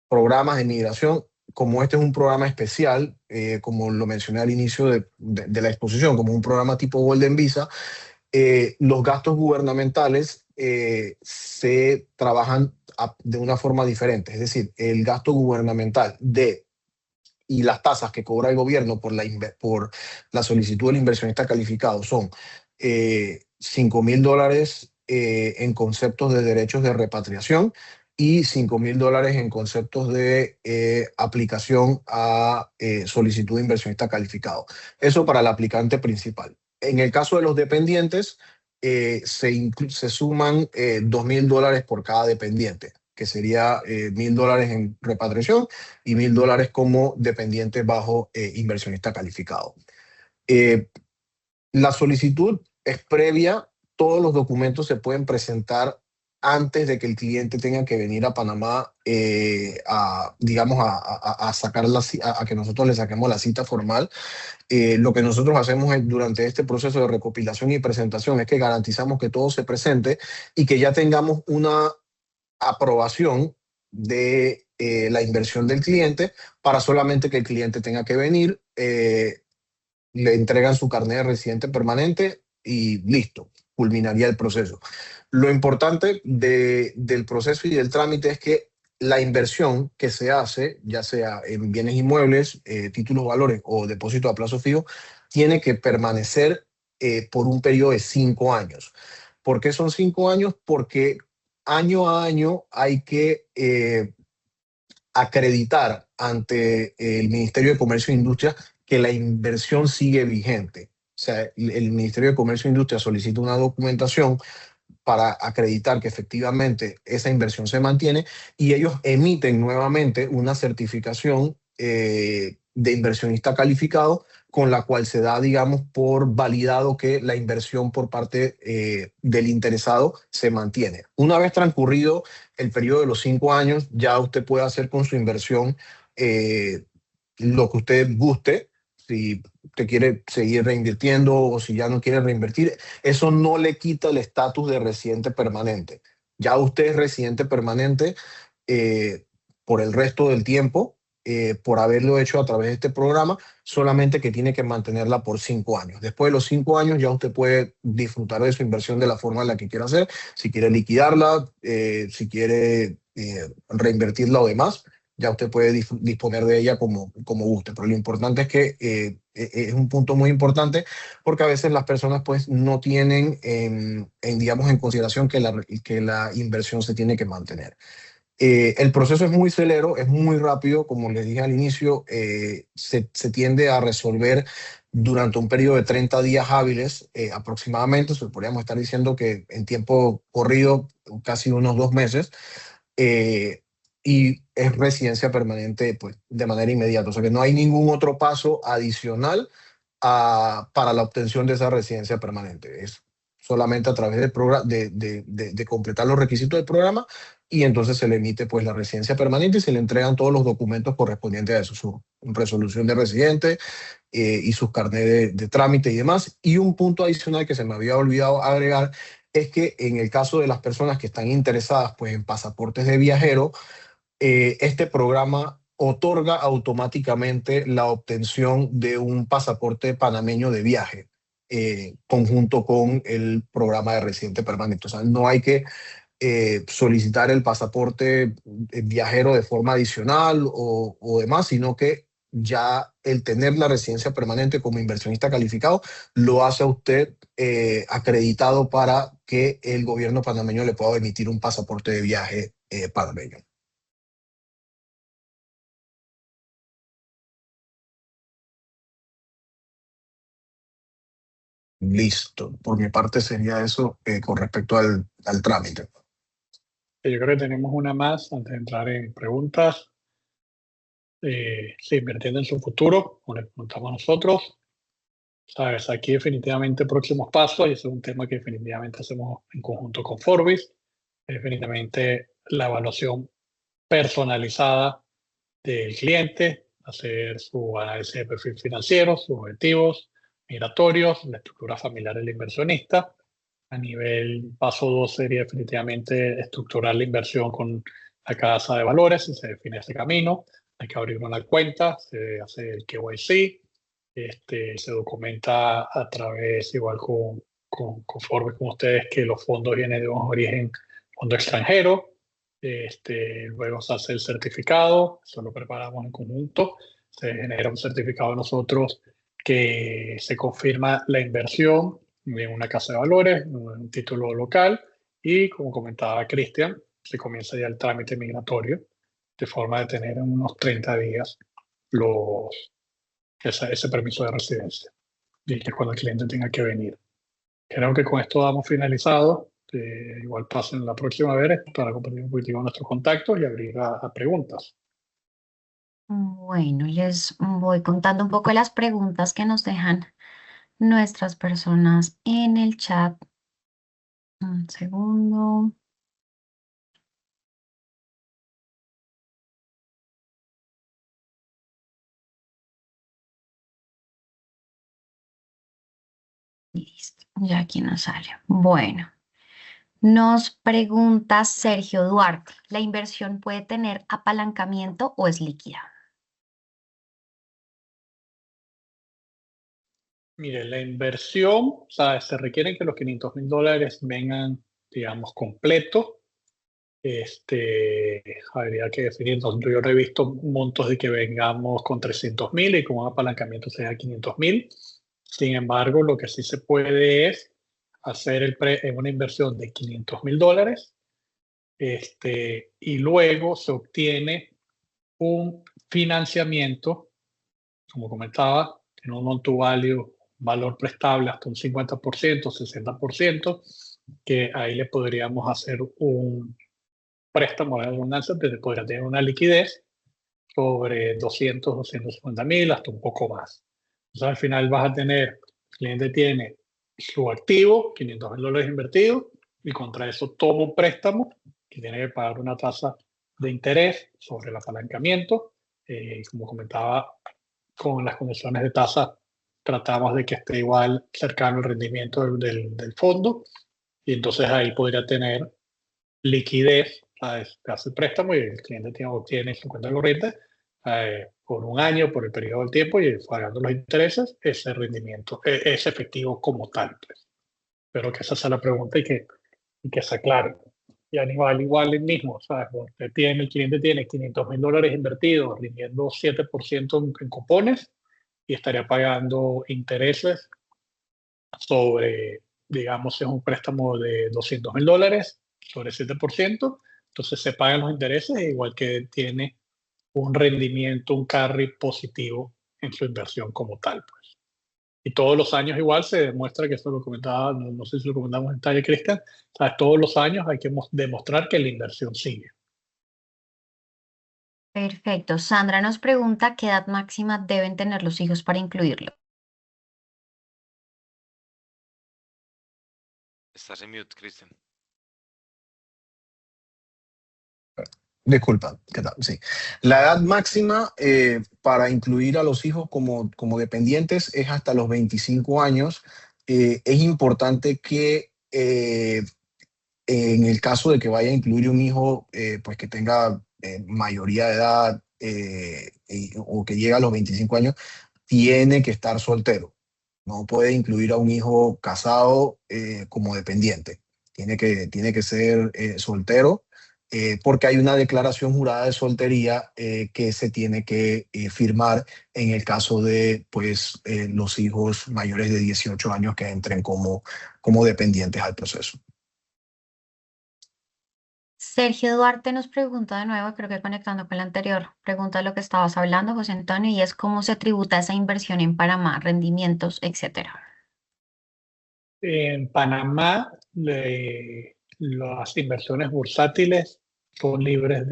programas de migración, como este es un programa especial, como lo mencioné al inicio de la exposición, como un programa tipo Golden Visa, los gastos gubernamentales se trabajan de una forma diferente. Es decir, el gasto gubernamental y las tasas que cobra el gobierno por la solicitud del inversionista calificado son $5,000 en conceptos de derechos de repatriación y $5,000 en conceptos de aplicación a solicitud de inversionista calificado. Eso para el aplicante principal. En el caso de los dependientes, se suman $2,000 por cada dependiente, que sería $1,000 en repatriación y $1,000 como dependiente bajo inversionista calificado. La solicitud es previa, todos los documentos se pueden presentar antes de que el cliente tenga que venir a Panamá, digamos, a que nosotros le saquemos la cita formal. Lo que nosotros hacemos durante este proceso de recopilación y presentación es que garantizamos que todo se presente y que ya tengamos una aprobación de la inversión del cliente para solamente que el cliente tenga que venir, le entregan su carnet de residente permanente y listo, culminaría el proceso. Lo importante del proceso y del trámite es que la inversión que se hace, ya sea en bienes inmuebles, títulos, valores o depósito a plazo fijo, tiene que permanecer por un periodo de 5 años. ¿Por qué son 5 años? Porque año a año hay que acreditar ante el Ministerio de Comercio e Industria que la inversión sigue vigente. O sea, el Ministerio de Comercio e Industria solicita una documentación para acreditar que efectivamente esa inversión se mantiene y ellos emiten nuevamente una certificación de inversionista calificado con la cual se da, digamos, por validado que la inversión por parte del interesado se mantiene. Una vez transcurrido el periodo de los 5 años, ya usted puede hacer con su inversión lo que usted guste. Si usted quiere seguir reinvirtiendo o si ya no quiere reinvertir, eso no le quita el estatus de residente permanente. Ya usted es residente permanente por el resto del tiempo, por haberlo hecho a través de este programa, solamente que tiene que mantenerla por 5 años. Después de los 5 años ya usted puede disfrutar de su inversión de la forma en la que quiera hacer, si quiere liquidarla, si quiere reinvertirla o demás. Ya usted puede disponer de ella como guste. Pero lo importante es que es un punto muy importante porque a veces las personas pues no tienen digamos, en consideración que la inversión se tiene que mantener. El proceso es muy celero, es muy rápido. Como les dije al inicio, se tiende a resolver durante un periodo de 30 días hábiles aproximadamente. Podríamos estar diciendo que en tiempo corrido casi unos 2 meses. Y es residencia permanente pues, de manera inmediata. O sea que no hay ningún otro paso adicional para la obtención de esa residencia permanente. Es solamente a través del programa, de completar los requisitos del programa, y entonces se le emite pues la residencia permanente y se le entregan todos los documentos correspondientes a eso, su resolución de residente y sus carnets de trámite y demás. Y un punto adicional que se me había olvidado agregar es que en el caso de las personas que están interesadas pues en pasaportes de viajero, este programa otorga automáticamente la obtención de un pasaporte panameño de viaje, conjunto con el programa de residente permanente. O sea, no hay que solicitar el pasaporte viajero de forma adicional o demás, sino que ya el tener la residencia permanente como inversionista calificado lo hace a usted acreditado para que el gobierno panameño le pueda emitir un pasaporte de viaje panameño. Listo. Por mi parte sería eso con respecto al trámite. Yo creo que tenemos una más antes de entrar en preguntas. Sí, invirtiendo en su futuro, como le preguntamos nosotros. Sabes, aquí definitivamente próximos pasos, y eso es un tema que definitivamente hacemos en conjunto con Forbis. Definitivamente la evaluación personalizada del cliente, hacer su análisis de perfil financiero, sus objetivos migratorios, la estructura familiar del inversionista. A nivel paso 2 sería definitivamente estructurar la inversión con la casa de valores, y se define ese camino. Hay que abrir una cuenta, se hace el KYC, se documenta a través, igual con Forbes, con ustedes, que los fondos vienen de un origen fondo extranjero. Luego se hace el certificado, eso lo preparamos en conjunto, se genera un certificado de nosotros que se confirma la inversión en una casa de valores, en un título local, y como comentaba Cristian, se comienza ya el trámite migratorio, de forma de tener en unos 30 días ese permiso de residencia, y que es cuando el cliente tenga que venir. Creo que con esto damos finalizado. Igual pasen la próxima vez para compartir un poquito nuestros contactos y abrir a preguntas. Bueno, les voy contando un poco de las preguntas que nos dejan nuestras personas en el chat. Un segundo. Listo, ya aquí nos sale. Bueno, nos pregunta Sergio Duarte, ¿la inversión puede tener apalancamiento o es líquida? Mire, la inversión, o sea, se requieren que los $500,000 vengan, digamos, completos. Habría que definir. Yo no he visto montos de que vengamos con 300,000 y con un apalancamiento sea 500,000. Sin embargo, lo que sí se puede es hacer una inversión de $500,000, y luego se obtiene un financiamiento, como comentaba, en un loan to value, valor prestable hasta un 50%, 60%, que ahí le podríamos hacer un préstamo de redundancia, donde podría tener una liquidez sobre 250,000 hasta un poco más. Entonces al final vas a tener, el cliente tiene su activo, $500,000 invertidos, y contra eso toma un préstamo que tiene que pagar una tasa de interés sobre el apalancamiento. Como comentaba, con las condiciones de tasa tratamos de que esté igual, cercano al rendimiento del fondo, y entonces ahí podría tener liquidez, ¿sabes? Te hace el préstamo y el cliente obtiene su cuenta corriente por un año, por el periodo del tiempo, y pagando los intereses, ese rendimiento es efectivo como tal, pues. Pero que esa sea la pregunta y que se aclare. Y a nivel igual el mismo, ¿sabes? El cliente tiene $500,000 invertidos, rindiendo 7% en cupones, y estaría pagando intereses sobre, digamos, es un préstamo de $200,000 sobre 7%, entonces se pagan los intereses, igual que tiene un rendimiento, un carry positivo en su inversión como tal, pues. Y todos los años igual se demuestra, que esto lo comentaba, no sé si lo comentamos en detalle, Cristian, todos los años hay que demostrar que la inversión sigue. Perfecto. Sandra nos pregunta qué edad máxima deben tener los hijos para incluirlo. Estás en mute, Cristian. Disculpa, ¿qué tal? Sí. La edad máxima para incluir a los hijos como dependientes es hasta los 25 años. Es importante que en el caso de que vaya a incluir un hijo pues que tenga mayoría de edad o que llegue a los 25 años, tiene que estar soltero. No puede incluir a un hijo casado como dependiente. Tiene que ser soltero porque hay una declaración jurada de soltería que se tiene que firmar en el caso de pues, los hijos mayores de 18 años que entren como dependientes al proceso. Sergio Duarte nos pregunta de nuevo, creo que conectando con la anterior pregunta de lo que estabas hablando, José Antonio, y es cómo se tributa esa inversión en Panamá, rendimientos, etcétera. En Panamá, las inversiones bursátiles son libres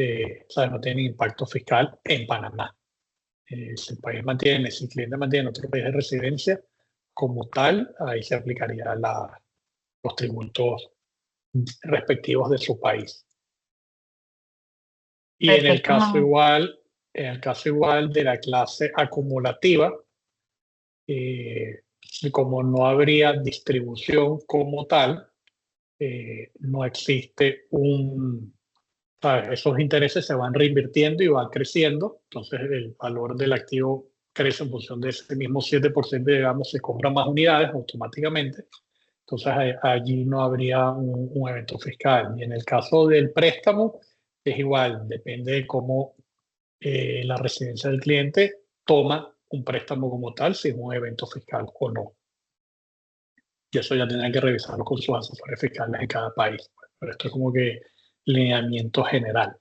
o sea, no tienen impacto fiscal en Panamá. Si el país mantiene, si el cliente mantiene otro país de residencia, como tal, ahí se aplicaría los tributos respectivos de su país. Y en el Perfecto. caso igual de la clase acumulativa, como no habría distribución como tal, no existe ¿sabes? Esos intereses se van reinvirtiendo y van creciendo, entonces el valor del activo crece en función de ese mismo 7%, digamos, se compran más unidades automáticamente, entonces allí no habría un evento fiscal. Y en el caso del préstamo, es igual, depende de cómo la residencia del cliente toma un préstamo como tal, si es un evento fiscal o no. Y eso ya tendrán que revisarlo con sus asesores fiscales de cada país. Pero esto es como que lineamiento general.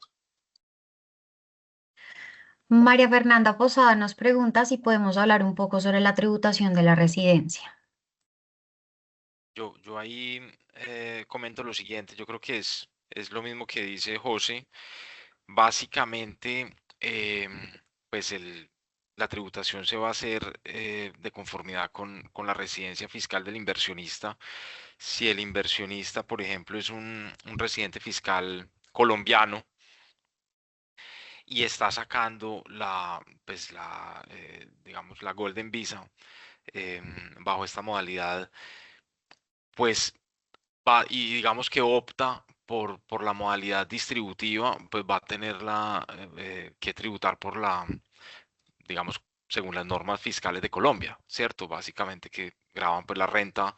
María Fernanda Posada nos pregunta si podemos hablar un poco sobre la tributación de la residencia. Yo ahí comento lo siguiente, yo creo que es lo mismo que dice José. Básicamente, pues la tributación se va a hacer de conformidad con la residencia fiscal del inversionista. Si el inversionista, por ejemplo, es un residente fiscal colombiano y está sacando digamos, la Golden Visa bajo esta modalidad, pues y digamos que opta por la modalidad distributiva, pues va a tener que tributar digamos, según las normas fiscales de Colombia, ¿cierto? Básicamente que graban pues la renta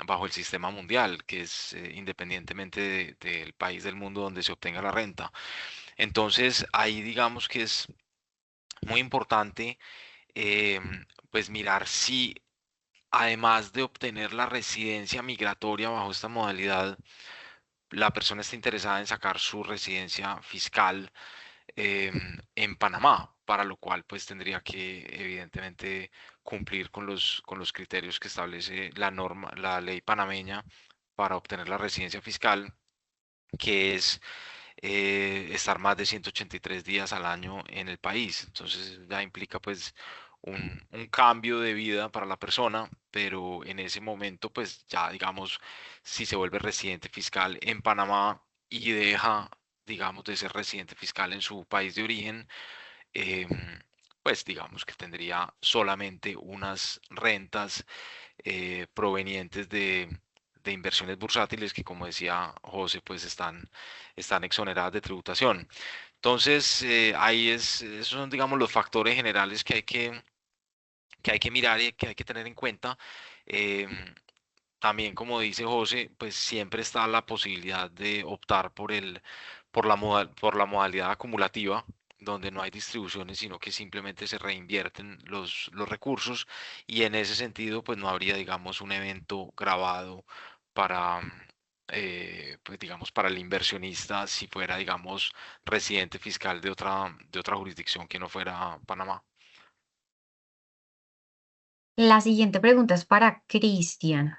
bajo el sistema mundial, que es independientemente del país del mundo donde se obtenga la renta. Entonces, ahí digamos que es muy importante pues mirar si además de obtener la residencia migratoria bajo esta modalidad, la persona está interesada en sacar su residencia fiscal en Panamá, para lo cual pues tendría que evidentemente cumplir con los criterios que establece la ley panameña para obtener la residencia fiscal, que es estar más de 183 días al año en el país. Entonces ya implica pues un cambio de vida para la persona, pero en ese momento pues ya digamos, si se vuelve residente fiscal en Panamá y deja, digamos, de ser residente fiscal en su país de origen, em, pues digamos que tendría solamente unas rentas provenientes de inversiones bursátiles que, como decía José, pues están exoneradas de tributación. Entonces, ahí esos son, digamos, los factores generales que hay que mirar y que hay que tener en cuenta. Em, También, como dice José, pues siempre está la posibilidad de optar por la modalidad acumulativa, donde no hay distribuciones, sino que simplemente se reinvierten los recursos y en ese sentido, pues no habría, digamos, un evento grabado para, pues digamos, para el inversionista si fuera, digamos, residente fiscal de otra jurisdicción que no fuera Panamá. La siguiente pregunta es para Cristian.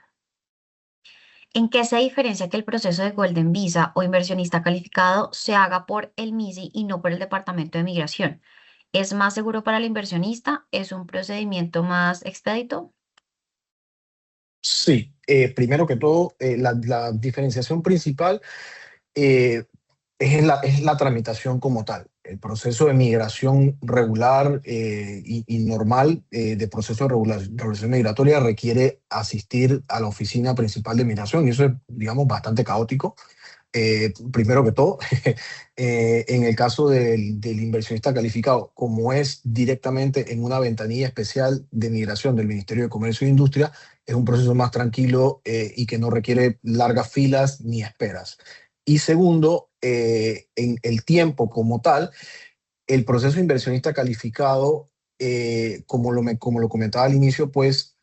¿En qué se diferencia que el proceso de Golden Visa o inversionista calificado se haga por el MISI y no por el Departamento de Migración? ¿Es más seguro para el inversionista? ¿Es un procedimiento más expedito? Sí, primero que todo, la diferenciación principal es la tramitación como tal. El proceso de migración regular y normal de proceso de regulación migratoria requiere asistir a la oficina principal de migración y eso es, digamos, bastante caótico. Primero que todo, en el caso del inversionista calificado, como es directamente en una ventanilla especial de migración del Ministerio de Comercio e Industria, es un proceso más tranquilo y que no requiere largas filas ni esperas. Y segundo, en el tiempo como tal, el proceso de inversionista calificado, como lo comentaba al inicio, pues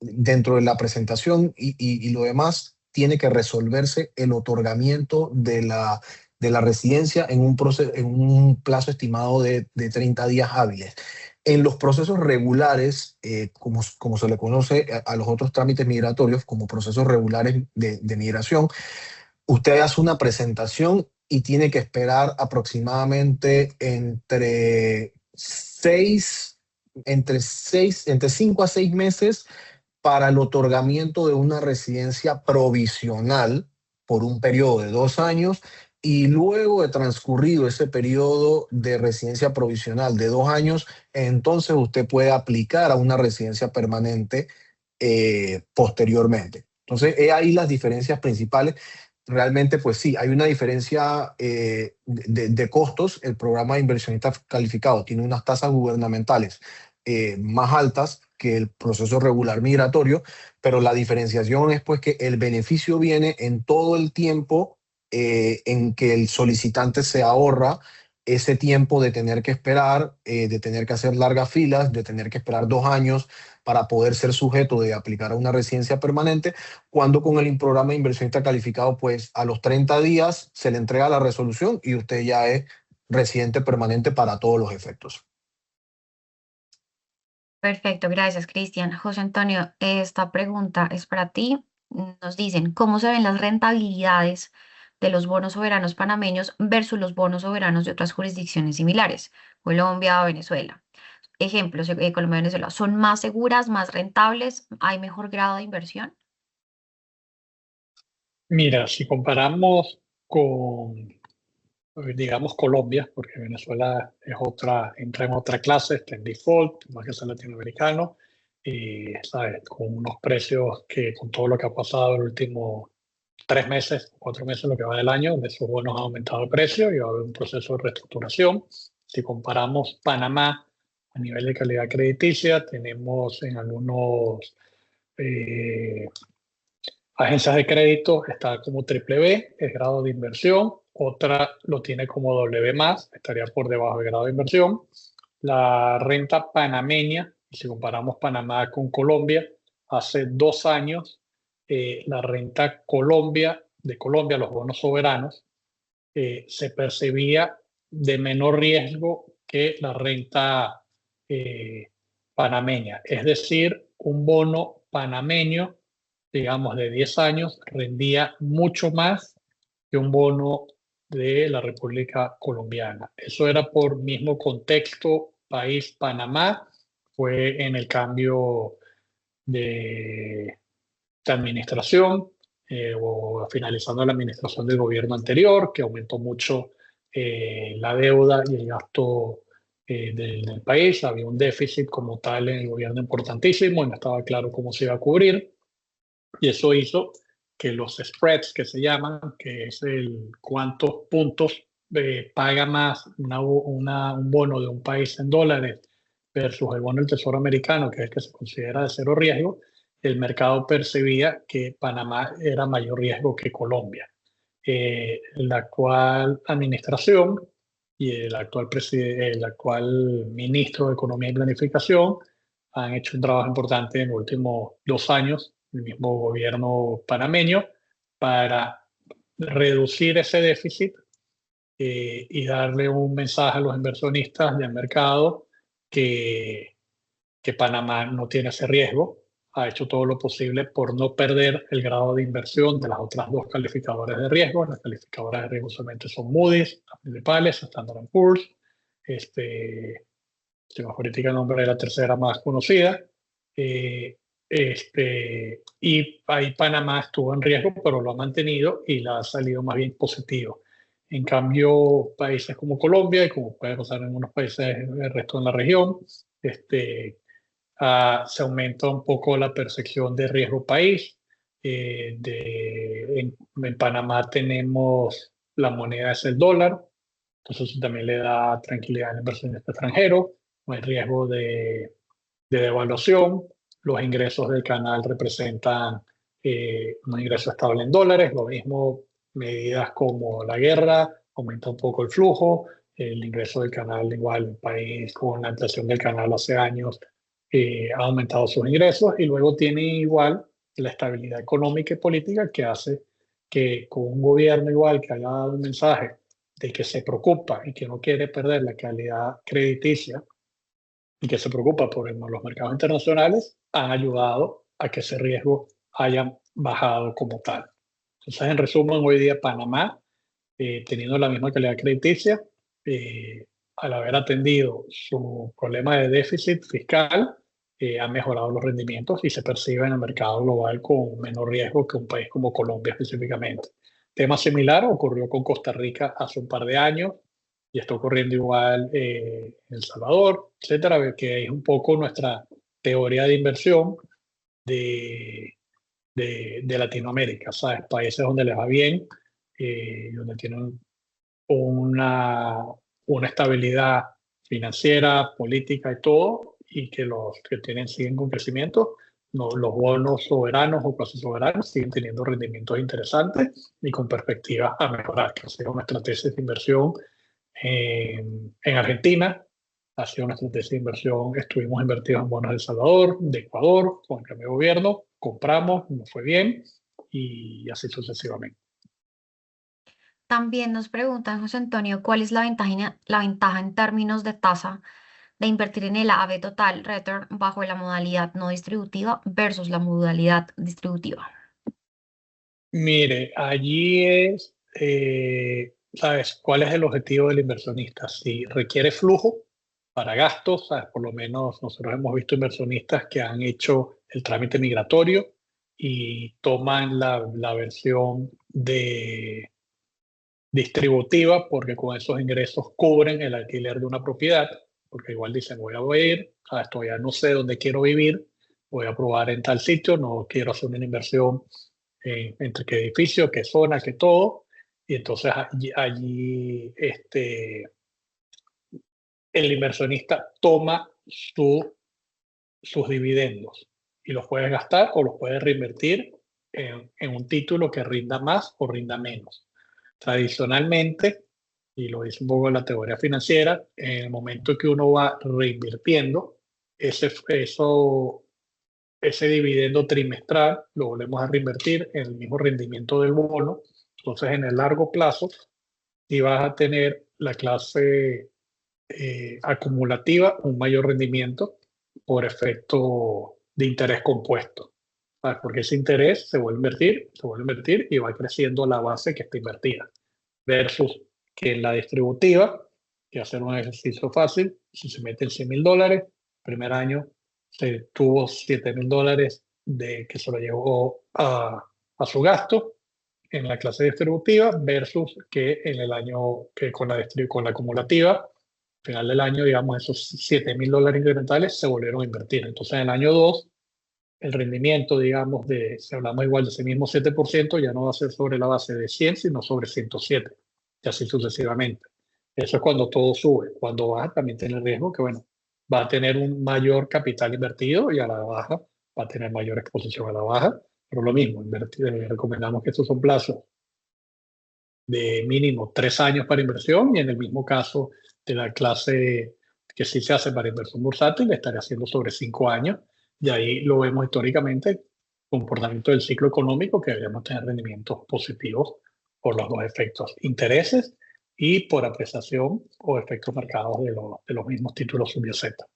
dentro de la presentación y lo demás, tiene que resolverse el otorgamiento de la residencia en un plazo estimado de 30 días hábiles. En los procesos regulares, como se le conoce a los otros trámites migratorios, como procesos regulares de migración, usted hace una presentación y tiene que esperar aproximadamente entre 5 a 6 meses para el otorgamiento de una residencia provisional por un periodo de 2 años y luego de transcurrido ese periodo de residencia provisional de 2 años, entonces usted puede aplicar a una residencia permanente posteriormente. Entonces, ahí las diferencias principales. Realmente, pues sí, hay una diferencia de costos. El programa de inversionista calificado tiene unas tasas gubernamentales más altas que el proceso regular migratorio, pero la diferenciación es pues que el beneficio viene en todo el tiempo en que el solicitante se ahorra ese tiempo de tener que esperar, de tener que hacer largas filas, de tener que esperar 2 años para poder ser sujeto de aplicar a una residencia permanente, cuando con el programa de inversionista calificado, pues a los 30 días se le entrega la resolución y usted ya es residente permanente para todos los efectos. Perfecto, gracias, Cristian. José Antonio, esta pregunta es para ti. Nos dicen, ¿cómo se ven las rentabilidades de los bonos soberanos panameños versus los bonos soberanos de otras jurisdicciones similares, Colombia o Venezuela? Ejemplos, Colombia y Venezuela, ¿son más seguras, más rentables? ¿Hay mejor grado de inversión? Mira, si comparamos con, digamos, Colombia, porque Venezuela es entra en otra clase, está en default, más que ser latinoamericano, y ¿sabes? Con unos precios que con todo lo que ha pasado en los últimos 3 meses, 4 meses, lo que va del año, de esos bonos ha aumentado el precio y va a haber un proceso de reestructuración. Si comparamos Panamá a nivel de calidad crediticia, tenemos en algunos agencias de crédito está como triple B, es grado de inversión, otra lo tiene como W más, estaría por debajo del grado de inversión. La renta panameña, si comparamos Panamá con Colombia, hace 2 años, la renta de Colombia, los bonos soberanos, se percibía de menor riesgo que la renta panameña. Es decir, un bono panameño, digamos, de 10 años, rendía mucho más que un bono de la República Colombiana. Eso era por mismo contexto, país Panamá, fue en el cambio de administración o finalizando la administración del gobierno anterior, que aumentó mucho la deuda y el gasto del país. Había un déficit como tal en el gobierno importantísimo y no estaba claro cómo se iba a cubrir. Y eso hizo que los spreads, que se llaman, que es el cuántos puntos paga más un bono de un país en dólares versus el bono del Tesoro americano, que es el que se considera de cero riesgo, el mercado percibía que Panamá era mayor riesgo que Colombia. La actual administración y el actual ministro de Economía y Planificación han hecho un trabajo importante en los últimos 2 años, el mismo gobierno panameño, para reducir ese déficit y darle un mensaje a los inversionistas del mercado que Panamá no tiene ese riesgo. Ha hecho todo lo posible por no perder el grado de inversión de las otras 2 calificadoras de riesgo. Las calificadoras de riesgo solamente son Moody's, las principales, Standard & Poor's. Se me ahorita el nombre de la tercera más conocida. Y ahí Panamá estuvo en riesgo, pero lo ha mantenido y la ha salido más bien positivo. En cambio, países como Colombia y como puede pasar en unos países del resto de la región, se aumenta un poco la percepción de riesgo país. En Panamá tenemos la moneda es el dólar, entonces eso también le da tranquilidad al inversionista extranjero, no hay riesgo de devaluación. Los ingresos del canal representan un ingreso estable en dólares, lo mismo medidas como la guerra, aumenta un poco el flujo, el ingreso del canal igual, el país con la inflación del canal hace años ha aumentado sus ingresos y luego tiene igual la estabilidad económica y política que hace que con un gobierno igual que haya dado un mensaje de que se preocupa y que no quiere perder la calidad crediticia y que se preocupa por los mercados internacionales, han ayudado a que ese riesgo haya bajado como tal. Entonces, en resumen, hoy día Panamá, teniendo la misma calidad crediticia, al haber atendido su problema de déficit fiscal, ha mejorado los rendimientos y se percibe en el mercado global con menor riesgo que un país como Colombia específicamente. Tema similar ocurrió con Costa Rica hace un par de años y está ocurriendo igual en El Salvador, etcétera, que es un poco nuestra teoría de inversión de Latinoamérica, ¿sabes? Países donde les va bien, donde tienen una estabilidad financiera, política y todo, y que los que siguen con crecimiento, no, los bonos soberanos o casi soberanos siguen teniendo rendimientos interesantes y con perspectivas a mejorar, que ha sido nuestra tesis de inversión en Argentina. Ha sido una estrategia de inversión, estuvimos invertidos en bonos de El Salvador, de Ecuador, con el cambio de gobierno, compramos, nos fue bien y así sucesivamente. También nos preguntan, José Antonio, ¿cuál es la ventaja en términos de tasa de invertir en el AVE Total Return bajo la modalidad no distributiva versus la modalidad distributiva? Mire, allí ¿sabes? ¿Cuál es el objetivo del inversionista? Si requiere flujo para gastos, ¿sabes? Por lo menos nosotros hemos visto inversionistas que han hecho el trámite migratorio y toman la versión de distributiva porque con esos ingresos cubren el alquiler de una propiedad, porque igual dicen, voy a ir, todavía no sé dónde quiero vivir, voy a probar en tal sitio, no quiero hacer una inversión entre qué edificio, qué zona, qué todo, y entonces allí el inversionista toma sus dividendos y los puede gastar o los puede reinvertir en un título que rinda más o rinda menos. Tradicionalmente, y lo dice un poco la teoría financiera, en el momento que uno va reinvirtiendo, ese dividendo trimestral lo volvemos a reinvertir en el mismo rendimiento del bono. Entonces, en el largo plazo, si vas a tener la clase acumulativa, un mayor rendimiento por efecto de interés compuesto. ¿Sabes? Porque ese interés se vuelve a invertir y va creciendo la base que está invertida. Versus que en la distributiva, que hacer un ejercicio fácil, si se meten $100,000, primer año se tuvo $7,000 de que se lo llevó a su gasto en la clase distributiva versus que en el año que con la acumulativa, al final del año, digamos, esos $7,000 incrementales se volvieron a invertir. Entonces, en el año 2, el rendimiento, digamos, si hablamos igual de ese mismo 7%, ya no va a ser sobre la base de 100, sino sobre 107, y así sucesivamente. Eso es cuando todo sube. Cuando baja, también tiene el riesgo que, bueno, va a tener un mayor capital invertido y a la baja va a tener mayor exposición a la baja. Pero lo mismo, recomendamos que estos son plazos de mínimo 3 años para inversión y en el mismo caso de la clase que sí se hace para inversión bursátil, estaría haciendo sobre 5 años. Y ahí lo vemos históricamente, comportamiento del ciclo económico, que deberíamos tener rendimientos positivos por los dos efectos, intereses y por apreciación o efectos marcados de los mismos títulos subyacentes.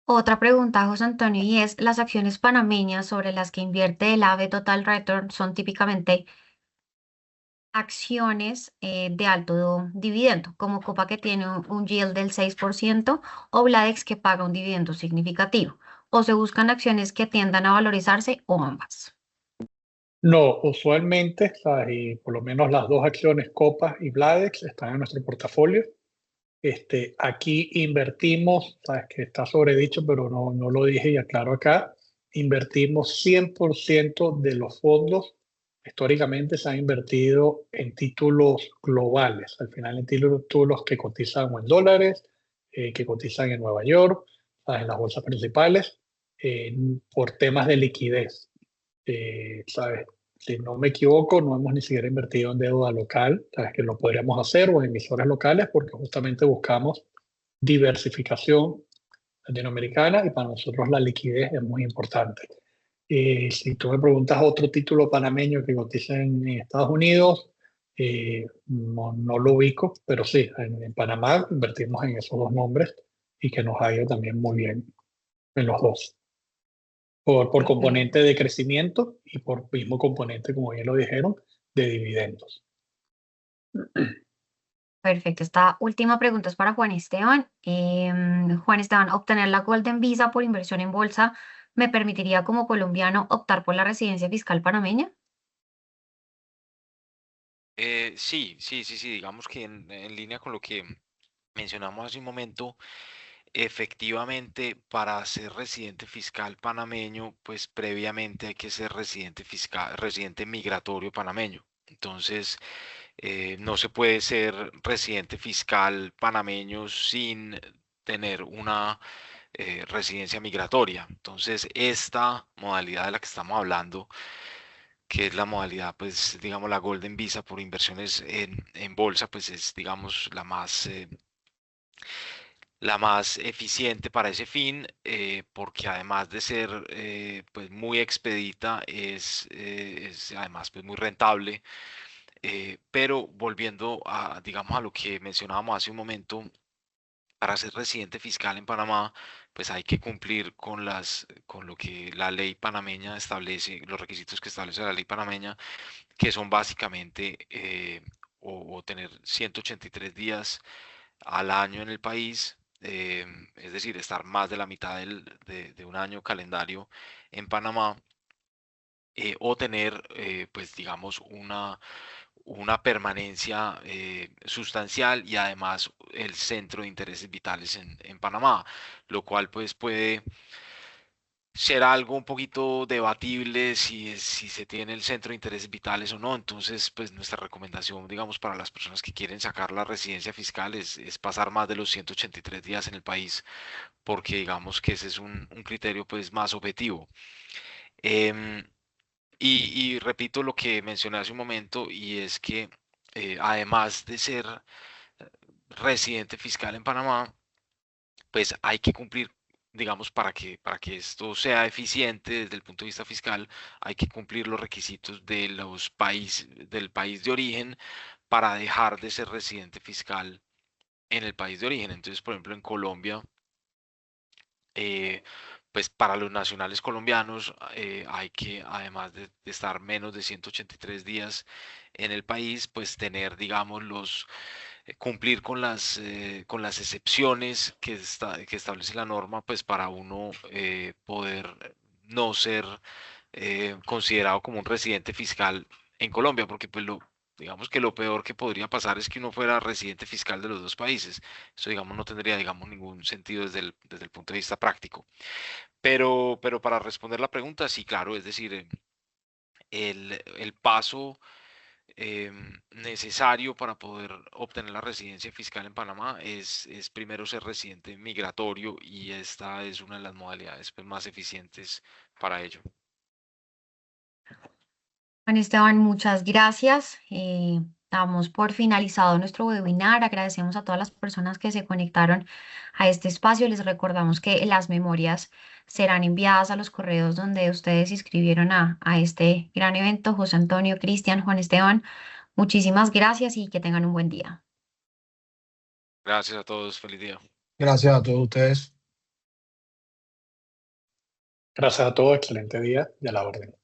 Otra pregunta, José Antonio, y es, ¿las acciones panameñas sobre las que invierte el AVE Total Return son típicamente acciones de alto dividendo, como Copa que tiene un yield del 6% o Bladex que paga un dividendo significativo? o se buscan acciones que tiendan a valorizarse o ambas? No, usualmente, ¿sabes? Y por lo menos las dos acciones, Copa y Bladex, están en nuestro portafolio. Aquí invertimos, sabes que está sobredicho, pero no lo dije y aclaro acá, invertimos 100% de los fondos. Históricamente se han invertido en títulos globales, al final en títulos que cotizan o en dólares, que cotizan en Nueva York, ¿sabes? En las bolsas principales, por temas de liquidez. ¿Sabes? Si no me equivoco, no hemos ni siquiera invertido en deuda local, ¿sabes? Que lo podríamos hacer o en emisores locales porque justamente buscamos diversificación latinoamericana y para nosotros la liquidez es muy importante. Si tú me preguntas otro título panameño que cotiza en Estados Unidos, no lo ubico, pero sí, en Panamá invertimos en esos dos nombres y que nos ha ido también muy bien en los dos. Por componente de crecimiento y por mismo componente, como bien lo dijeron, de dividendos. Perfecto. Esta última pregunta es para Juan Esteban. Juan Esteban, obtener la Golden Visa por inversión en bolsa me permitiría como colombiano optar por la residencia fiscal panameña. Sí, digamos que en línea con lo que mencionamos hace un momento, efectivamente, para ser residente fiscal panameño, pues previamente hay que ser residente fiscal, residente migratorio panameño. Entonces, no se puede ser residente fiscal panameño sin tener una residencia migratoria. Entonces, esta modalidad de la que estamos hablando, que es la modalidad, pues, digamos, la Golden Visa por inversiones en bolsa, pues es, digamos, la más eficiente para ese fin, porque además de ser pues muy expedita, es además pues muy rentable. Pero volviendo a, digamos, a lo que mencionábamos hace un momento, para ser residente fiscal en Panamá, pues hay que cumplir con lo que la ley panameña establece, los requisitos que establece la ley panameña, que son básicamente o tener 183 días al año en el país, es decir, estar más de la mitad de un año calendario en Panamá, o tener, pues digamos, una permanencia sustancial y además el centro de intereses vitales en Panamá, lo cual pues puede ser algo un poquito debatible si se tiene el centro de intereses vitales o no. Entonces, pues nuestra recomendación, digamos, para las personas que quieren sacar la residencia fiscal es pasar más de los 183 días en el país, porque digamos que ese es un criterio pues más objetivo. Em, y repito lo que mencioné hace un momento, y es que además de ser residente fiscal en Panamá, pues hay que cumplir, digamos, para que esto sea eficiente desde el punto de vista fiscal, hay que cumplir los requisitos de del país de origen para dejar de ser residente fiscal en el país de origen. Entonces, por ejemplo, en Colombia, eh, pues para los nacionales colombianos hay que, además de estar menos de 183 días en el país, pues tener, digamos, cumplir con las excepciones que establece la norma, pues para uno poder no ser considerado como un residente fiscal en Colombia, porque pues digamos que lo peor que podría pasar es que uno fuera residente fiscal de los dos países. Eso, digamos, no tendría, digamos, ningún sentido desde el punto de vista práctico. Pero para responder la pregunta, sí, claro, es decir, el paso necesario para poder obtener la residencia fiscal en Panamá es primero ser residente migratorio, y esta es una de las modalidades pues, más eficientes para ello. Juan Esteban, muchas gracias. Damos por finalizado nuestro webinar. Agradecemos a todas las personas que se conectaron a este espacio. Les recordamos que las memorias serán enviadas a los correos donde ustedes se inscribieron a este gran evento. José Antonio, Cristian, Juan Esteban, muchísimas gracias y que tengan un buen día. Gracias a todos, feliz día. Gracias a todos ustedes. Gracias a todos, excelente día y a la orden.